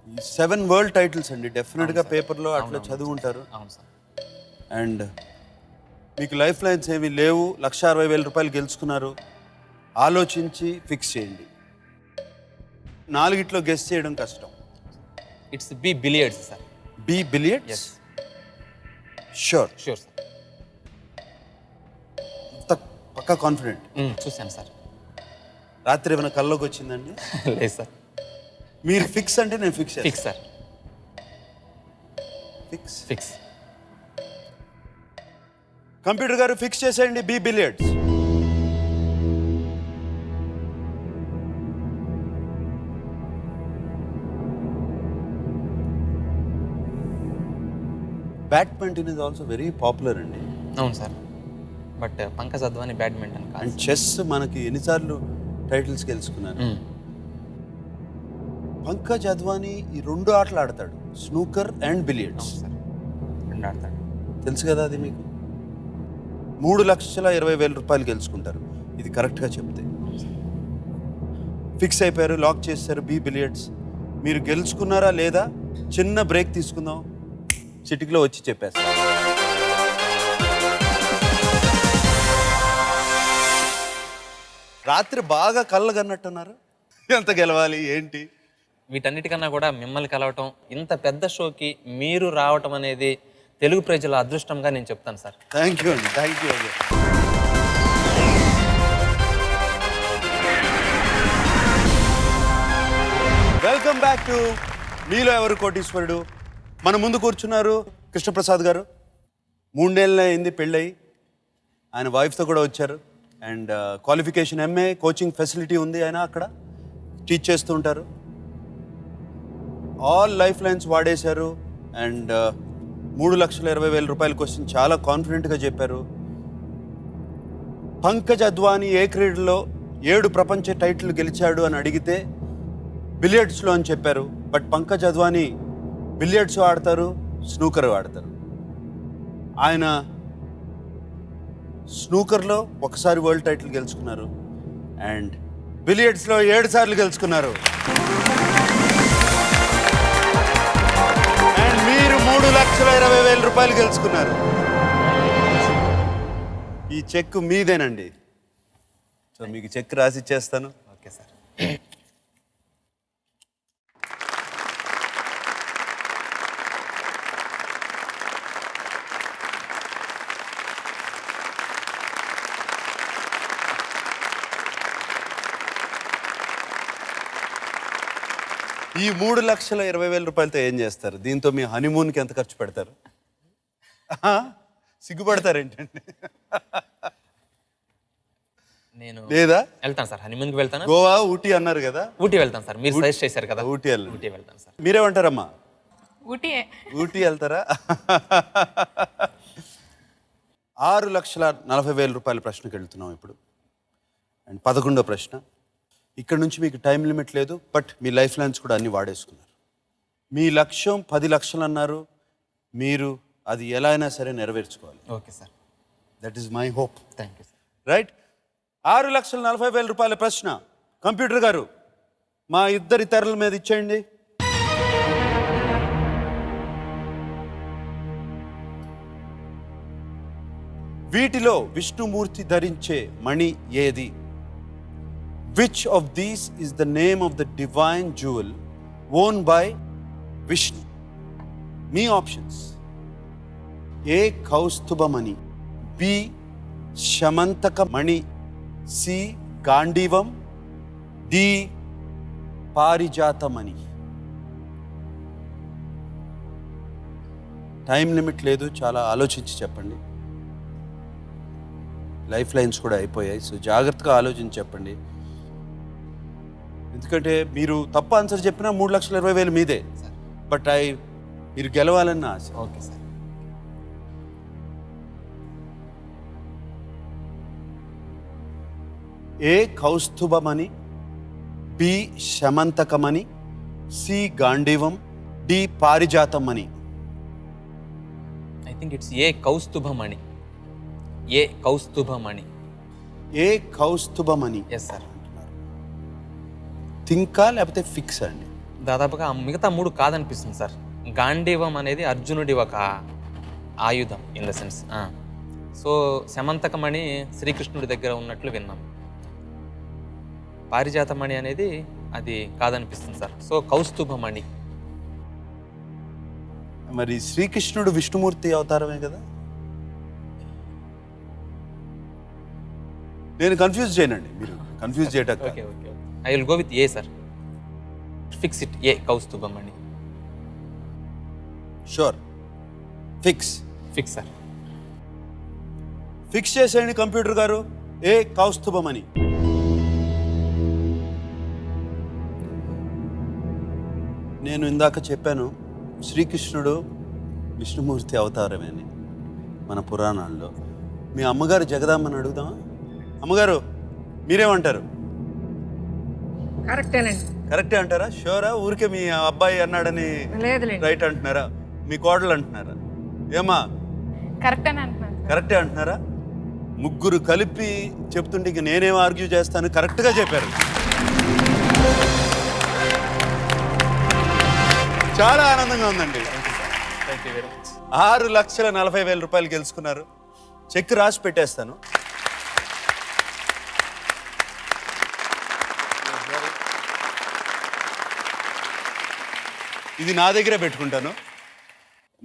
S1: ఈ 7 వరల్డ్ టైటిల్స్ అండి. డెఫినెట్గా పేపర్లో అట్లా చదువు ఉంటారు.
S5: అవును సార్.
S1: అండ్ మీకు లైఫ్ లైన్స్ ఏమీ లేవు. 1,60,000 రూపాయలు గెలుచుకున్నారు. ఆలోచించి ఫిక్స్ చేయండి. నాలుగిట్లో గెస్ చేయడం కష్టం.
S5: It's B billiards, sir.
S1: B billiards.
S5: Yes.
S1: Sure.
S5: Sure, sir.
S1: పక్కా కాన్ఫిడెంట్.
S5: చూశాను సార్.
S1: రాత్రి ఏమైనా కల్లోకి వచ్చిందండి?
S5: లేదు సార్.
S1: మీరు ఫిక్స్ అంటే నేను fix.
S5: Fix sir.
S1: Fix.
S5: Fix.
S1: Computer గారు ఫిక్స్ చేసేయండి B billiards. Badminton is also very popular అండి.
S5: అవును sir. But Pankaj Advani badminton కాదు.
S1: అండ్ చెస్ మనకి ఎన్నిసార్లు టైటిల్స్ గెలుచుకున్నారు. పంకజ్ అద్వానీ ఈ 2 ఆటలు ఆడతాడు, స్నూకర్ అండ్ బిలియర్డ్స్.
S5: అవును సార్, 2 ఆడతాడు.
S1: తెలుసు కదా అది మీకు. 3,20,000 రూపాయలు గెలుచుకుంటారు ఇది కరెక్ట్గా చెప్తే. ఫిక్స్ అయిపోయారు, లాక్ చేశారు బి బిలియర్డ్స్. మీరు గెలుచుకున్నారా లేదా చిన్న బ్రేక్ తీసుకుందాం, చిటికలో వచ్చి చెప్పేస్తారు. రాత్రి బాగా కళ్ళు కన్నట్టున్నారు. ఎంత గెలవాలి ఏంటి?
S5: వీటన్నిటికన్నా కూడా మిమ్మల్ని కలవటం, ఇంత పెద్ద షోకి మీరు రావటం అనేది తెలుగు ప్రజల అదృష్టంగా నేను చెప్తాను సార్.
S1: థ్యాంక్ యూ అండి, థ్యాంక్ యూ అండి. వెల్కమ్ బ్యాక్ టు మీలో ఎవరు కోటీశ్వరుడు. మన ముందు కూర్చున్నారు కృష్ణప్రసాద్ గారు. 3 నెలలు అయింది పెళ్ళయి, ఆయన వైఫ్తో కూడా వచ్చారు. And qualification MA, coaching facility ఉంది, ఆయన అక్కడ టీచ్ చేస్తూ ఉంటారు. ఆల్ లైఫ్ లైన్స్ వాడేశారు. అండ్ 3,20,000 రూపాయల క్వశ్చన్ చాలా కాన్ఫిడెంట్గా చెప్పారు. పంకజ్ అద్వానీ ఏ క్రీడలో 7 ప్రపంచ టైటిల్ గెలిచాడు అని అడిగితే బిలియర్డ్స్లో అని చెప్పారు. బట్ పంకజ్ అద్వానీ బిలియర్డ్స్ ఆడతారు, స్నూకర్ ఆడతారు. ఆయన స్నూకర్లో ఒకసారి వరల్డ్ టైటిల్ గెలుచుకున్నారు అండ్ బిలియర్డ్స్లో 7 సార్లు గెలుచుకున్నారు. అండ్ మీరు 3,20,000 రూపాయలు గెలుచుకున్నారు. ఈ చెక్ మీదేనండి. సో మీకు చెక్ రాసి ఇచ్చేస్తాను.
S5: Okay sir.
S1: ఈ 3,20,000 రూపాయలతో ఏం చేస్తారు? దీంతో మీ హనీమూన్కి ఎంత ఖర్చు పెడతారు? సిగ్గుపడతారు ఏంటండి?
S5: నేను
S1: లేదా
S5: వెళ్తాను సార్, హనీమూన్కి వెళ్తాను.
S1: గోవా, ఊటీ అన్నారు కదా.
S5: ఊటీ వెళ్తాను సార్, మీరు సజెస్ట్ చేశారు కదా.
S1: ఊటీ వెళ్ళండి.
S5: ఊటీ వెళ్తాను సార్.
S1: మీరేమంటారమ్మా?
S6: ఊటీ
S1: వెళ్తారా? 6,40,000 రూపాయల ప్రశ్నకి వెళ్తున్నాం ఇప్పుడు. అండ్ 11వ ప్రశ్న. ఇక్కడ నుంచి మీకు టైం లిమిట్ లేదు, బట్ మీ లైఫ్ లైన్స్ కూడా అన్ని వాడేసుకున్నారు. మీ లక్ష్యం 10 లక్షలు అన్నారు. మీరు అది ఎలా అయినా సరే నెరవేర్చుకోవాలి.
S5: Okay sir.
S1: That is my hope.
S5: Thank you sir.
S1: Right. 6,40,000 రూపాయల ప్రశ్న. కంప్యూటర్ గారు మా ఇద్దరి తెరల మీద ఇచ్చేయండి. వీటిలో విష్ణుమూర్తి ధరించే మణి ఏది? Which of these is the name of the divine jewel worn by Vishnu? Me options: A. Kaustubhamani, B. Shamantakamani, C. Gandivam, D. Parijatamani. Time limit లేదు, చాలా ఆలోచించి చెప్పండి. లైఫ్ లైన్స్ కూడా అయిపోయాయి, సో జాగ్రత్తగా ఆలోచించి చెప్పండి. ఎందుకంటే మీరు తప్పు ఆన్సర్ చెప్పినా 3,20,000 మీదే. బట్ మీరు గెలవాలన్న ఆశ.
S5: Okay sir.
S1: A Kaustubhamani, B Shamantakamani, C Gandivam, D Parijatamani.
S5: I think it's A Kaustubhamani. A Kaustubhamani.
S1: A Kaustubhamani.
S5: Yes sir.
S1: థింకా లేకపోతే ఫిక్స్ అండి?
S5: దాదాపుగా మిగతా 3 కాదనిపిస్తుంది సార్. గాంధీవం అనేది అర్జునుడి ఒక ఆయుధం in the sense. So Syamantakamani శ్రీకృష్ణుడి దగ్గర ఉన్నట్లు విన్నాం. పారిజాతమణి అనేది అది కాదనిపిస్తుంది సార్. సో కౌస్తుభమణి.
S1: మరి శ్రీకృష్ణుడు విష్ణుమూర్తి అవతారమే కదా. నేను కన్ఫ్యూజ్ చేయనండి, మీరు కన్ఫ్యూజ్ చేయటం
S5: okay okay I will go with A sir. Fix it, A Kaustubhamani.
S1: Sure, fix.
S5: Fix sir.
S1: Fix చేసేయండి కంప్యూటర్ గారు, ఏ కౌస్తుభమణి. నేను ఇందాక చెప్పాను శ్రీకృష్ణుడు విష్ణుమూర్తి అవతారమే అని మన పురాణాల్లో. మీ అమ్మగారు జగదామ్మని అడుగుదామా? అమ్మగారు మీరేమంటారు?
S7: కరెక్టేనండి.
S1: కరెక్టే అంటారా? షూరా? ఊరికే మీ అబ్బాయి అన్నాడని
S7: లేదులేండి.
S1: రైట్ అంటున్నారా? మీ కోడలు అంటున్నారా? ఏమా
S6: కరెక్ట్ అని అంటున్నాను.
S1: కరెక్టే అంటున్నారా? ముగ్గురు కలిపి చెప్తుంటే ఇంక నేనేం ఆర్గ్యూ చేస్తాను, కరెక్ట్గా చెప్పారు. చాలా ఆనందంగా ఉందండి. 6,40,40,000 రూపాయలు గెలుచుకున్నారు. చెక్ రాసి పెట్టేస్తాను. ఇది నా దగ్గరే పెట్టుకుంటాను.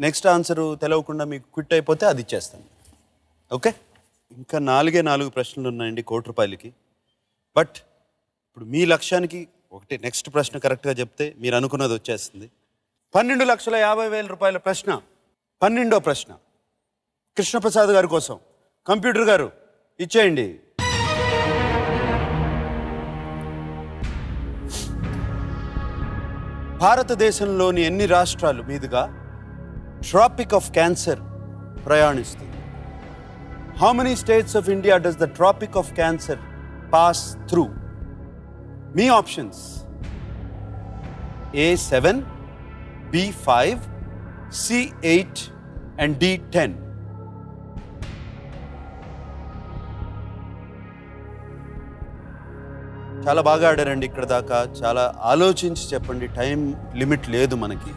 S1: నెక్స్ట్ ఆన్సర్ తెలవకుండా మీకు క్విట్ అయిపోతే అది ఇచ్చేస్తాను. ఓకే, ఇంకా 4 ప్రశ్నలు ఉన్నాయండి ₹1,00,00,000కి. బట్ ఇప్పుడు మీ లక్ష్యానికి ఒకటి, నెక్స్ట్ ప్రశ్న కరెక్ట్గా చెప్తే మీరు అనుకున్నది వచ్చేస్తుంది. 12,50,000 రూపాయల ప్రశ్న, 12వ ప్రశ్న కృష్ణప్రసాద్ గారి కోసం. కంప్యూటర్ గారు ఇచ్చేయండి. భారతదేశంలోని ఎన్ని రాష్ట్రాలు మీదుగా ట్రాపిక్ ఆఫ్ క్యాన్సర్ ప్రయాణిస్తుంది? How many states of India does the tropic of cancer pass through? మీ options A7, B5, C8 and D10. చాలా బాగా ఆడారండి ఇక్కడ దాకా. చాలా ఆలోచించి చెప్పండి, టైం లిమిట్ లేదు మనకి.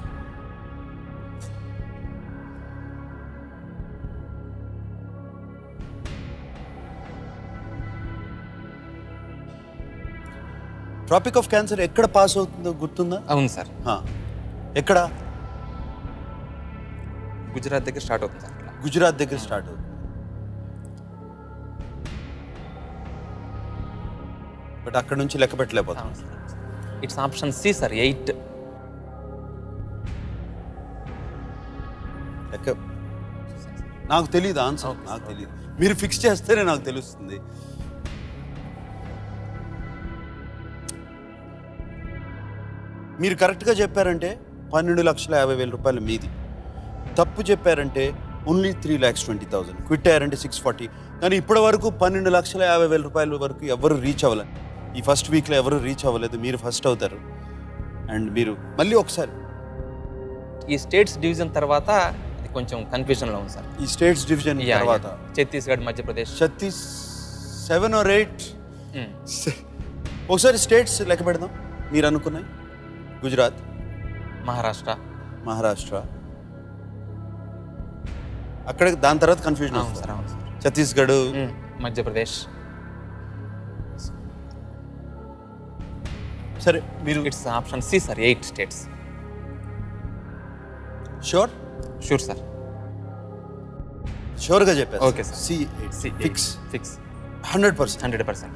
S1: ట్రాపిక్ ఆఫ్ క్యాన్సర్ ఎక్కడ పాస్ అవుతుందో గుర్తుందా?
S5: అవును సార్.
S1: ఎక్కడ?
S5: గుజరాత్ దగ్గర స్టార్ట్ అవుతుంది సార్.
S1: గుజరాత్ దగ్గర స్టార్ట్ అవుతుంది. బట్ అక్కడ నుంచి లెక్క పెట్టలేకపోతాం.
S5: It's option C sir, 8.
S1: లెక్క నాకు తెలియదు, ఆన్సర్ నాకు తెలియదు. మీరు ఫిక్స్ చేస్తేనే నాకు తెలుస్తుంది. మీరు కరెక్ట్గా చెప్పారంటే 12,50,000 రూపాయలు మీది. తప్పు చెప్పారంటే ఓన్లీ 3,20,000. క్విట్ అయ్యారంటే 640. కానీ ఇప్పటి వరకు 12,50,000 రూపాయల వరకు ఎవరు రీచ్ అవ్వలేదు. ఈ ఫస్ట్ వీక్లో ఎవరు రీచ్ అవ్వలేదు. మీరు ఫస్ట్ అవుతారు. అండ్ మీరు మళ్ళీ ఒకసారి
S5: ఈ స్టేట్స్ డివిజన్ తర్వాత అది కొంచెం కన్ఫ్యూజన్లో ఉంది సార్.
S1: ఈ స్టేట్స్ డివిజన్ తర్వాత
S5: ఛత్తీస్గఢ్, మధ్యప్రదేశ్,
S1: 7 or 8 ఒకసారి స్టేట్స్ లెక్క పెడదాం. మీరు అనుకున్నాయి గుజరాత్, మహారాష్ట్ర, అక్కడ దాని తర్వాత కన్ఫ్యూజన్
S5: అవును సార్. అవును సార్.
S1: ఛత్తీస్గఢ్,
S5: మధ్యప్రదేశ్.
S1: సరే మీరు
S5: it's option C sir, 8 states.
S1: Sure
S5: sir.
S1: షూర్గా చెప్పారు.
S5: Okay sir.
S1: C8 fix.
S5: 100%.
S1: 100%.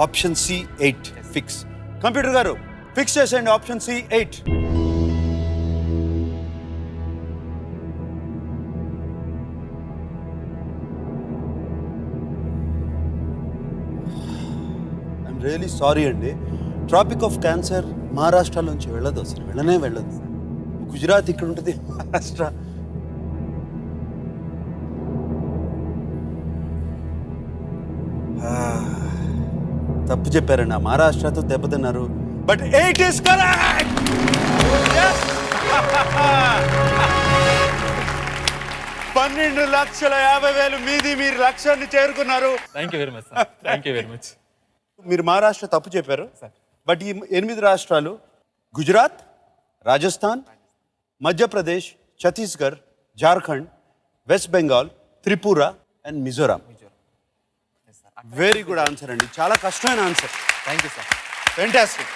S1: Option C8 fix. Computer గారు ఫిక్స్ చేసేయండి option C8. I'm really sorry అండి. ట్రాపిక్ ఆఫ్ క్యాన్సర్ మహారాష్ట్రలోంచి వెళ్ళదు, అసలు వెళ్ళదు. గుజరాత్ ఇక్కడ ఉంటుంది, మహారాష్ట్ర. తప్పు చెప్పారండి. ఆ మహారాష్ట్రతో దెబ్బతిన్నారు. But 8 is correct. Yes. 12,50,000 మీది. మీరు లక్ష్యాన్ని చేరుకున్నారు.
S5: Thank you very much sir. Thank you very much.
S1: మీరు మహారాష్ట్ర తప్పు చెప్పారు. బట్ ఈ 8 రాష్ట్రాలు Gujarat, Rajasthan, Madhya Pradesh, Chhattisgarh, Jharkhand, West Bengal, Tripura and Mizoram. Very good answer అండి, చాలా కష్టమైన answer.
S5: Thank you sir.
S1: Fantastic,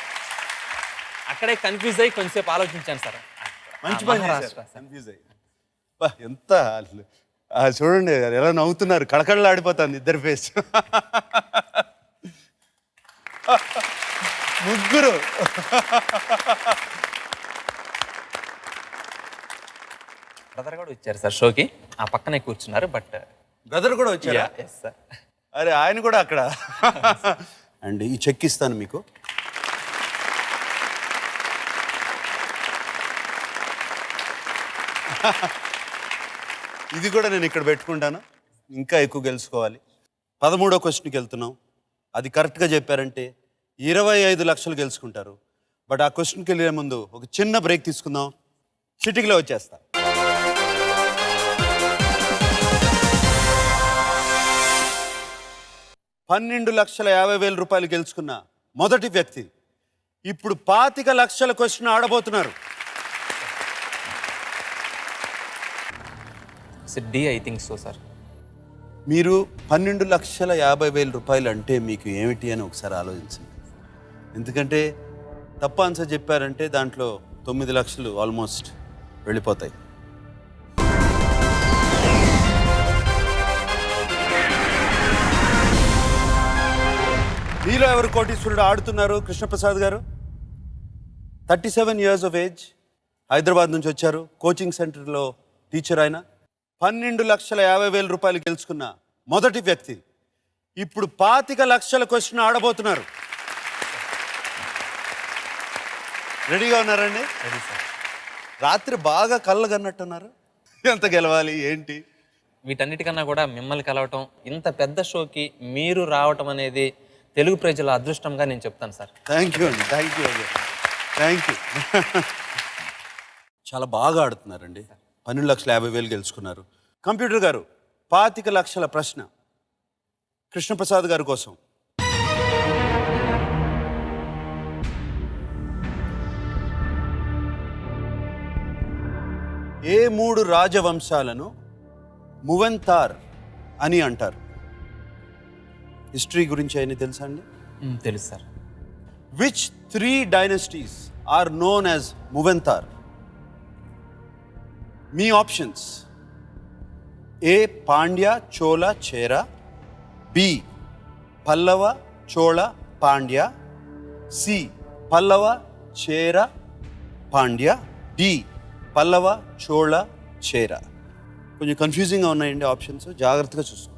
S5: అక్కడే కన్ఫ్యూజ్ అయ్యి కొంచెంసేపు ఆలోచించాను సార్.
S1: మంచి పని
S5: మహారాష్ట్ర
S1: చేశారు.
S5: సార్.
S1: కన్ఫ్యూజ్ అయ్యి ఎంత అసలు చూడండి ఎలా నవ్వుతున్నారు, కళకళలు ఆడిపోతుంది ఇద్దరు ఫేస్. ముగ్గురు
S5: బ్రదర్ కూడా వచ్చారు సార్ షోకి, ఆ పక్కనే కూర్చున్నారు. బట్
S1: బ్రదర్ కూడా వచ్చారా?
S5: Yes sir.
S1: అరే ఆయన కూడా అక్కడ. అండ్ ఈ చెక్ ఇస్తాను మీకు. ఇది కూడా నేను ఇక్కడ పెట్టుకుంటాను, ఇంకా ఎక్కువ గెలుచుకోవాలి. 13వ క్వశ్చన్కి వెళ్తున్నాం. అది కరెక్ట్గా చెప్పారంటే 25 లక్షలు గెలుచుకుంటారు. బట్ ఆ క్వశ్చన్కి వెళ్ళే ముందు ఒక చిన్న బ్రేక్ తీసుకుందాం. సిటీలో వచ్చేస్తా. ₹12,50,000 గెలుచుకున్న మొదటి వ్యక్తి ఇప్పుడు 25 లక్షల క్వశ్చన్ ఆడబోతున్నారు.
S5: D I think so sir.
S1: మీరు ₹12,50,000 అంటే మీకు ఏమిటి అని ఒకసారి ఆలోచించండి. ఎందుకంటే తప్పు ఆన్సర్ చెప్పారంటే దాంట్లో 9 లక్షలు ఆల్మోస్ట్ వెళ్ళిపోతాయి. మీలో ఎవరు కోటీశ్వరుడు ఆడుతున్నారు? కృష్ణప్రసాద్ గారు 37 years of age, హైదరాబాద్ నుంచి వచ్చారు. కోచింగ్ సెంటర్లో టీచర్. ఆయన ₹12,50,000 గెలుచుకున్న మొదటి వ్యక్తి ఇప్పుడు 25 లక్షల క్వశ్చన్ ఆడబోతున్నారు. రెడీగా ఉన్నారండి?
S5: Ready sir.
S1: రాత్రి బాగా కళ్ళు కన్నట్టున్నారు. ఎంత గెలవాలి ఏంటి?
S5: వీటన్నిటికన్నా కూడా మిమ్మల్ని కలవటం, ఇంత పెద్ద షోకి మీరు రావటం అనేది తెలుగు ప్రజల అదృష్టంగా నేను చెప్తాను సార్.
S1: థ్యాంక్ యూ అండి, థ్యాంక్ యూ అండి, థ్యాంక్ యూ. చాలా బాగా ఆడుతున్నారండి. 12,50,000 గెలుచుకున్నారు. కంప్యూటర్ గారు 25 లక్షల ప్రశ్న కృష్ణప్రసాద్ గారి కోసం. ఏ 3 రాజవంశాలను మువెంతార్ అని అంటారు? హిస్టరీ గురించి అయినా తెలుసా అండి?
S5: తెలుసు సార్.
S1: Which 3 dynasties are known as Muventar? మీ options: A Pandya Chola Chera, B Pallava Chola Pandya, C Pallava Chera Pandya, D Pallava Chola Chera. కొంచెం కన్ఫ్యూజింగ్గా ఉన్నాయండి ఆప్షన్స్, జాగ్రత్తగా చూసుకో.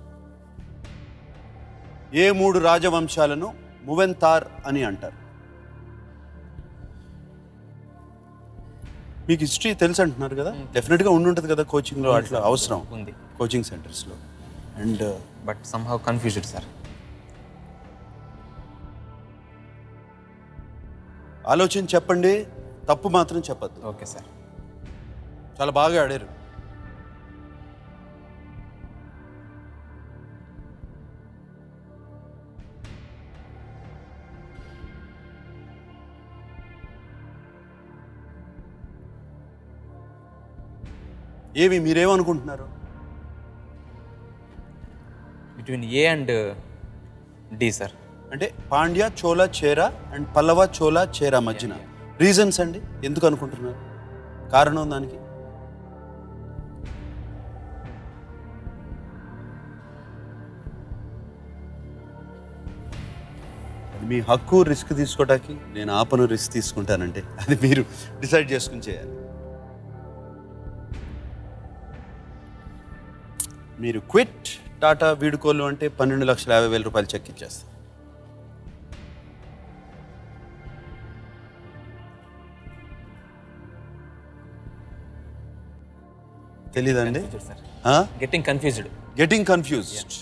S1: ఏ 3 రాజవంశాలను మువెంతార్ అని అంటారు? మీకు హిస్టరీ తెలుసు అంటున్నారు కదా, డెఫినెట్గా ఉండుంటుంది కదా కోచింగ్లో, అట్లా అవసరం
S5: ఉంది
S1: కోచింగ్ సెంటర్స్లో. And
S5: but somehow confused sir.
S1: ఆలోచించి చెప్పండి, తప్పు మాత్రం చెప్పద్దు.
S5: Okay sir.
S1: చాలా బాగా ఆడారు. ఏవి మీరేమనుకుంటున్నారు?
S5: Between A and D sir.
S1: అంటే పాండ్య చోళ చేర అండ్ పల్లవ చోళ చేర మధ్యన రీజన్స్ అండి, ఎందుకు అనుకుంటున్నారు? కారణం దానికి? మీ హక్కు. రిస్క్ తీసుకోవడానికి నేను ఆపను, రిస్క్ తీసుకుంటానంటే అది మీరు డిసైడ్ చేసుకుని చేయాలి. మీరు క్విట్ టాటా వీడుకోలు అంటే ₹12,50,000 చెక్ ఇచ్చేస్తారు. తెలీదండి?
S5: Getting confused.
S1: Getting confused.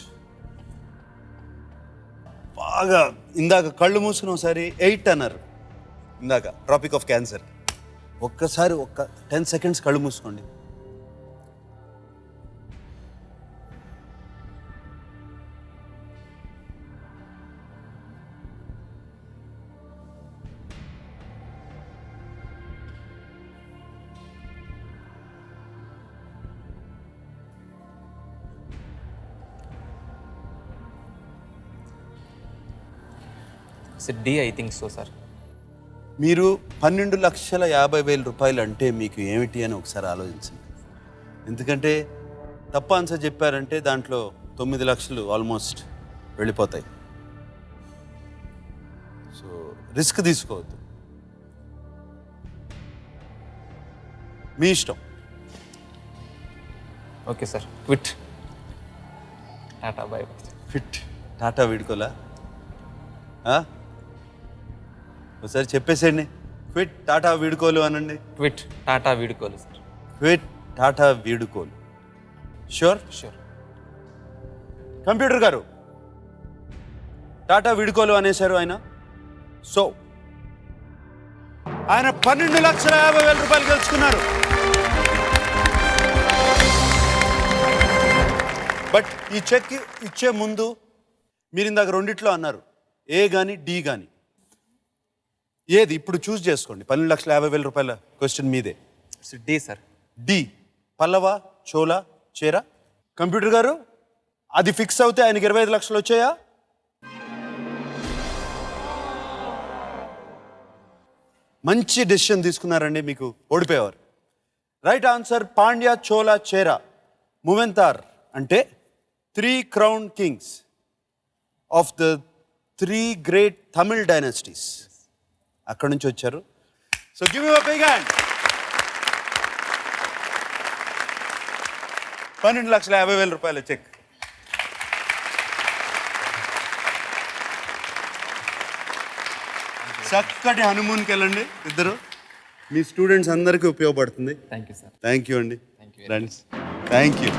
S1: బాగా ఇందాక కళ్ళు మూసుకుని ఒకసారి 8 అన్నారు. ఇందాక ట్రాపిక్ ఆఫ్ క్యాన్సర్. ఒక్కసారి 10 seconds కళ్ళు మూసుకోండి.
S5: D I think so sir.
S1: మీరు 12,50,000 రూపాయలు అంటే మీకు ఏమిటి అని ఒకసారి ఆలోచించండి. ఎందుకంటే తప్పు ఆన్సర్ చెప్పారంటే దాంట్లో 9 లక్షలు ఆల్మోస్ట్ వెళ్ళిపోతాయి. సో రిస్క్ తీసుకోవద్దు, మీ ఇష్టం.
S5: Okay sir, quit. Tata bye bye.
S1: ఫిట్ టాటా వీడుకోలా? ఒకసారి చెప్పేసేయండి, క్విట్ టాటా వీడుకోలు అనండి.
S5: క్విట్ టాటా వీడుకోలు సార్.
S1: క్విట్ టాటా వీడుకోలు. షూర్?
S5: షూర్.
S1: కంప్యూటర్ గారు, టాటా వీడుకోలు అనేశారు ఆయన. సో ఆయన 12,50,000 రూపాయలు గెలుచుకున్నారు. బట్ ఈ చెక్ ఇచ్చే ముందు మీరు ఇందాక రెండిట్లో అన్నారు, ఏ కానీ డి కానీ. ఏది ఇప్పుడు చూస్ చేసుకోండి. 12,50,000 రూపాయల క్వశ్చన్ మీదే.
S5: D sir.
S1: D, Pallava, Chola, Chera. Computer గారు, అది ఫిక్స్ అవుతే ఆయనకి 25 లక్షలు వచ్చాయా? మంచి డెసిషన్ తీసుకున్నారండి, మీకు ఓడిపోయేవారు. Right answer Pandya, Chola, Chera. మూవెంతార్ అంటే 3 crown kings of the 3 great Tamil dynasties. అక్కడి నుంచి వచ్చారు. So give you a big hand. 12,50,000 రూపాయల చెక్. చక్కటి హనుమూన్కి వెళ్ళండి ఇద్దరు. మీ స్టూడెంట్స్ అందరికీ ఉపయోగపడుతుంది.
S2: Thank you sir.
S1: Thank you అండి.
S5: Thank you.
S1: రండి. Thank you.